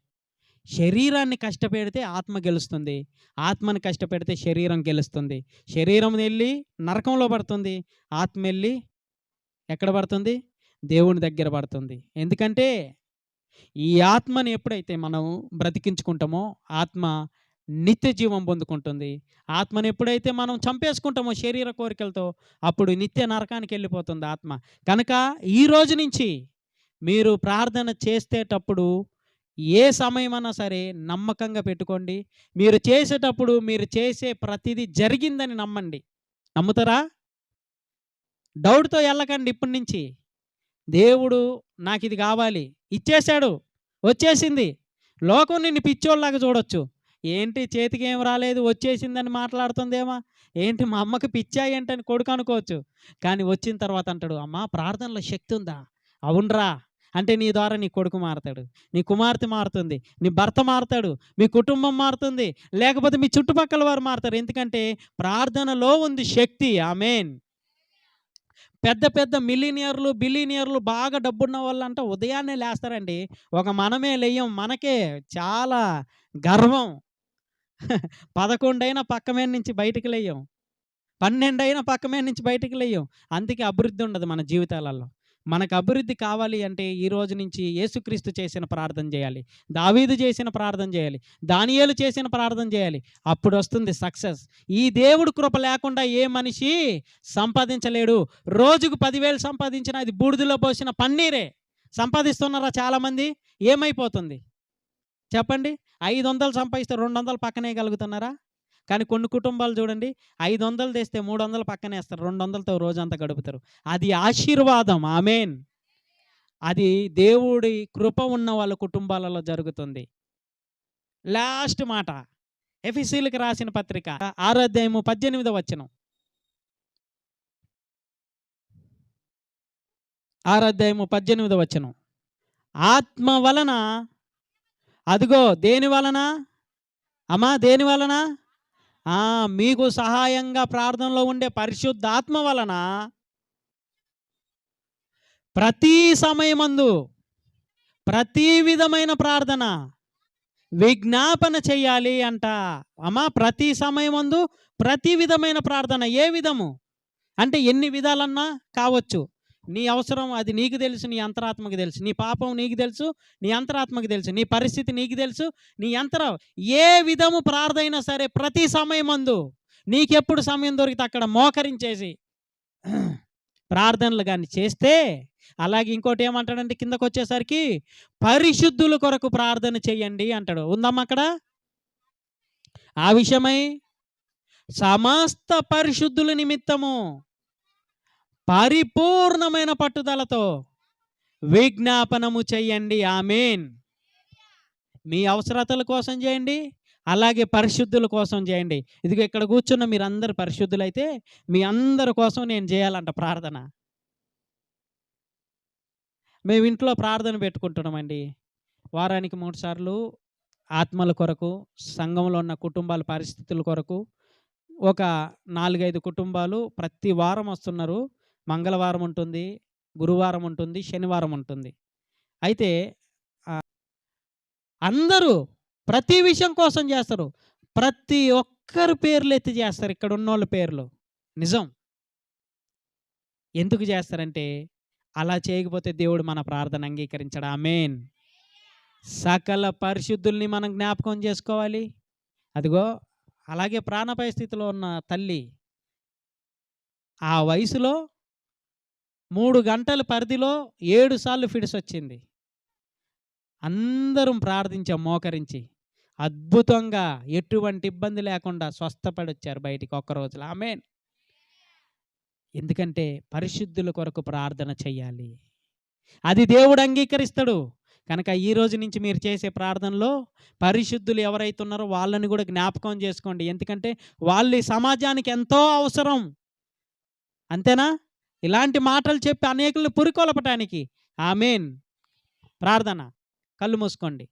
A: శరీరాన్ని కష్టపెడితే ఆత్మ గెలుస్తుంది, ఆత్మని కష్టపెడితే శరీరం గెలుస్తుంది. శరీరం వెళ్ళి నరకంలో పడుతుంది, ఆత్మ వెళ్ళి ఎక్కడ పడుతుంది? దేవుని దగ్గర పడుతుంది. ఎందుకంటే ఈ ఆత్మని ఎప్పుడైతే మనం బ్రతికించుకుంటామో ఆత్మ నిత్య జీవం పొందుకుంటుంది. ఆత్మని ఎప్పుడైతే మనం చంపేసుకుంటామో శరీర కోరికలతో అప్పుడు నిత్య నరకానికి వెళ్ళిపోతుంది ఆత్మ. కనుక ఈ రోజు నుంచి మీరు ప్రార్థన చేసేటప్పుడు ఏ సమయమైనా సరే నమ్మకంగా పెట్టుకోండి. మీరు చేసేటప్పుడు మీరు చేసే ప్రతిదీ జరిగిందని నమ్మండి. నమ్ముతారా? డౌట్తో వెళ్ళకండి. ఇప్పటి నుంచి దేవుడు నాకు ఇది కావాలి, ఇచ్చేశాడు, వచ్చేసింది. లోకం నిన్ను పిచ్చోళ్ళలాగా చూడొచ్చు, ఏంటి చేతికి ఏం రాలేదు వచ్చేసిందని మాట్లాడుతుందేమో, ఏంటి మా అమ్మకి పిచ్చా ఏంటని కొడుకు అనుకోవచ్చు. కానీ వచ్చిన తర్వాత అంటాడు, అమ్మా ప్రార్థనలో శక్తి ఉందా? అవునరా. అంటే నీ ద్వారా నీ కొడుకు మారతాడు, నీ కుమార్తె మారుతుంది, నీ భర్త మారతాడు, మీ కుటుంబం మారుతుంది, లేకపోతే మీ చుట్టుపక్కల వారు మారతారు. ఎందుకంటే ప్రార్థనలో ఉంది శక్తి. ఆమేన్. పెద్ద పెద్ద మిలినియర్లు, బిలినియర్లు బాగా డబ్బున్న వాళ్ళంట ఉదయాన్నే లేస్తారండి. ఒక మనమే లెయ్యం. మనకే చాలా గర్వం. 11 అయినా పక్క మీద నుంచి బయటికి లెయ్యం. 12 అయినా పక్క మీద నుంచి బయటికి లెయ్యం. అందుకే అభివృద్ధి ఉండదు మన జీవితాలలో. మనకు అభివృద్ధి కావాలి అంటే ఈ రోజు నుంచి యేసుక్రీస్తు చేసిన ప్రార్థన చేయాలి, దావీదు చేసిన ప్రార్థన చేయాలి, దానియేలు చేసిన ప్రార్థన చేయాలి. అప్పుడు వస్తుంది సక్సెస్. ఈ దేవుడు కృప లేకుండా ఏ మనిషి సంపాదించలేడు. రోజుకు 10,000 సంపాదించినా అది బూడిదలో పోసిన పన్నీరే. సంపాదిస్తున్నారా చాలామంది? ఏమైపోతుంది చెప్పండి? 500 సంపాదిస్తే 200 పక్కనేయగలుగుతున్నారా? కానీ కొన్ని కుటుంబాలు చూడండి, 500 తెస్తే 300 పక్కనేస్తారు. 200తో రోజంతా గడుపుతారు. అది ఆశీర్వాదం. ఆమేన్. అది దేవుడి కృప ఉన్న వాళ్ళ కుటుంబాలలో జరుగుతుంది. లాస్ట్ మాట ఎఫెసీయులకు రాసిన పత్రిక 6వ అధ్యాయము 18వ వచనం. 6వ అధ్యాయము 18వ వచనం. ఆత్మ వలన, అదిగో దేని వలన అమ్మా, దేని వలన? మీకు సహాయంగా ప్రార్థనలో ఉండే పరిశుద్ధాత్మ వలన ప్రతి సమయమందు ప్రతి విధమైన ప్రార్థన విజ్ఞాపన చేయాలి అంట. అమ్మా, ప్రతి సమయమందు ప్రతి విధమైన ప్రార్థన. ఏ విధము అంటే ఎన్ని విధాలన్నా కావచ్చు. నీ అవసరం అది నీకు తెలుసు, నీ అంతరాత్మకు తెలుసు. నీ పాపం నీకు తెలుసు, నీ అంతరాత్మకు తెలుసు. నీ పరిస్థితి నీకు తెలుసు, నీ ఏ విధము ప్రార్థన సరే ప్రతి సమయమందు నీకెప్పుడు సమయం దొరికితే అక్కడ మోకరించేసి ప్రార్థనలు కానీ చేస్తే, అలాగే ఇంకోటి ఏమంటాడంటే కిందకు వచ్చేసరికి పరిశుద్ధుల కొరకు ప్రార్థన చెయ్యండి అంటాడు. ఉందమ్మా అక్కడ? ఆ విషయమై సమస్త పరిశుద్ధుల నిమిత్తము పరిపూర్ణమైన పట్టుదలతో విజ్ఞాపనము చెయ్యండి. ఆమేన్. మీ అవసరతల కోసం చేయండి, అలాగే పరిశుద్ధుల కోసం చేయండి. ఇదిగో ఇక్కడ కూర్చున్న మీరందరూ పరిశుద్ధులైతే మీ అందరి కోసం నేను చేయాలంట ప్రార్థన. మేము ఇంట్లో ప్రార్థన పెట్టుకుంటున్నామండి. వారానికి 3 సార్లు ఆత్మల కొరకు, సంఘంలో ఉన్న కుటుంబాల పరిస్థితుల కొరకు. ఒక 4-5 కుటుంబాలు ప్రతి వారం వస్తున్నారు. మంగళవారం ఉంటుంది, గురువారం ఉంటుంది, శనివారం ఉంటుంది. అయితే అందరూ ప్రతి విషయం కోసం చేస్తారు. ప్రతి ఒక్కరి పేర్లు ఎత్తి చేస్తారు. ఇక్కడ ఉన్నోళ్ళ పేర్లు. నిజం. ఎందుకు చేస్తారంటే అలా చేయకపోతే దేవుడు మన ప్రార్థన అంగీకరించడు. ఆమేన్. సకల పరిశుద్ధుల్ని మనం జ్ఞాపకం చేసుకోవాలి. అదిగో అలాగే ప్రాణాపాయ స్థితిలో ఉన్న తల్లి ఆ వయసులో 3 గంటల పరిధిలో 7 సార్లు ఫిడ్స్ వచ్చింది. అందరం ప్రార్థించాం మోకరించి. అద్భుతంగా ఎటువంటి ఇబ్బంది లేకుండా స్వస్థపడి వచ్చారు బయటికి ఒక్క రోజులో. ఆమేన్. ఎందుకంటే పరిశుద్ధుల కొరకు ప్రార్థన చెయ్యాలి. అది దేవుడు అంగీకరిస్తాడు. కనుక ఈ రోజు నుంచి మీరు చేసే ప్రార్థనలో పరిశుద్ధులు ఎవరైతే ఉన్నారో వాళ్ళని కూడా జ్ఞాపకం చేసుకోండి. ఎందుకంటే వాళ్ళు ఈ సమాజానికి ఎంతో అవసరం. అంతేనా? ఇలాంటి మాటలు చెప్పి అనేకులను పురికొల్పటానికి. ఆమేన్. ప్రార్థన. కళ్ళు మూసుకోండి.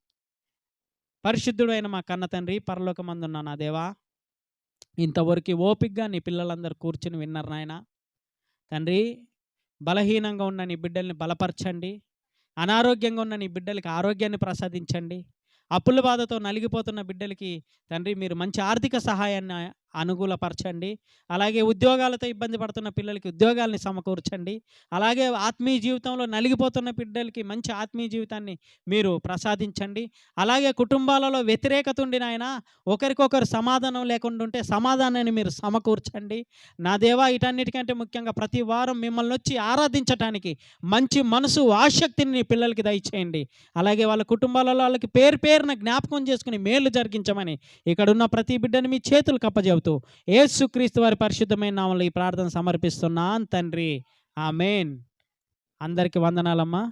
A: పరిశుద్ధుడైన మా కన్న తండ్రి, పరలోకమందున్న నా దేవా, ఇంతవరకు ఓపికగా నీ పిల్లలందరూ కూర్చుని విన్నారు నాయన. తండ్రి, బలహీనంగా ఉన్న నీ బిడ్డల్ని బలపరచండి. అనారోగ్యంగా ఉన్న నీ బిడ్డలకి ఆరోగ్యాన్ని ప్రసాదించండి. అప్పుల బాధతో నలిగిపోతున్న బిడ్డలకి తండ్రి మీరు మంచి ఆర్థిక సహాయాన్ని అనుకూలపరచండి. అలాగే ఉద్యోగాలతో ఇబ్బంది పడుతున్న పిల్లలకి ఉద్యోగాల్ని సమకూర్చండి. అలాగే ఆత్మీయ జీవితంలో నలిగిపోతున్న బిడ్డలకి మంచి ఆత్మీయ జీవితాన్ని మీరు ప్రసాదించండి. అలాగే కుటుంబాలలో వ్యతిరేకత ఉండి నాయన ఒకరికొకరు సమాధానం లేకుండా ఉంటే సమాధానాన్ని మీరు సమకూర్చండి. నా దేవా, వీటన్నిటికంటే ముఖ్యంగా ప్రతి వారం మిమ్మల్ని వచ్చి ఆరాధించడానికి మంచి మనసు, ఆసక్తిని నీ పిల్లలకి దయచేయండి. అలాగే వాళ్ళ కుటుంబాలలో వాళ్ళకి పేరు పేరున జ్ఞాపకం చేసుకుని మేలు జరిగించమని ఇక్కడున్న ప్రతి బిడ్డని మీ చేతులు కప్పజెబుతూ యేసుక్రీస్తు వారి పరిశుద్ధమైన నామములో ఈ ప్రార్థన సమర్పిస్తున్నాను తండ్రి. ఆమేన్. అందరికీ వందనాలమ్మా.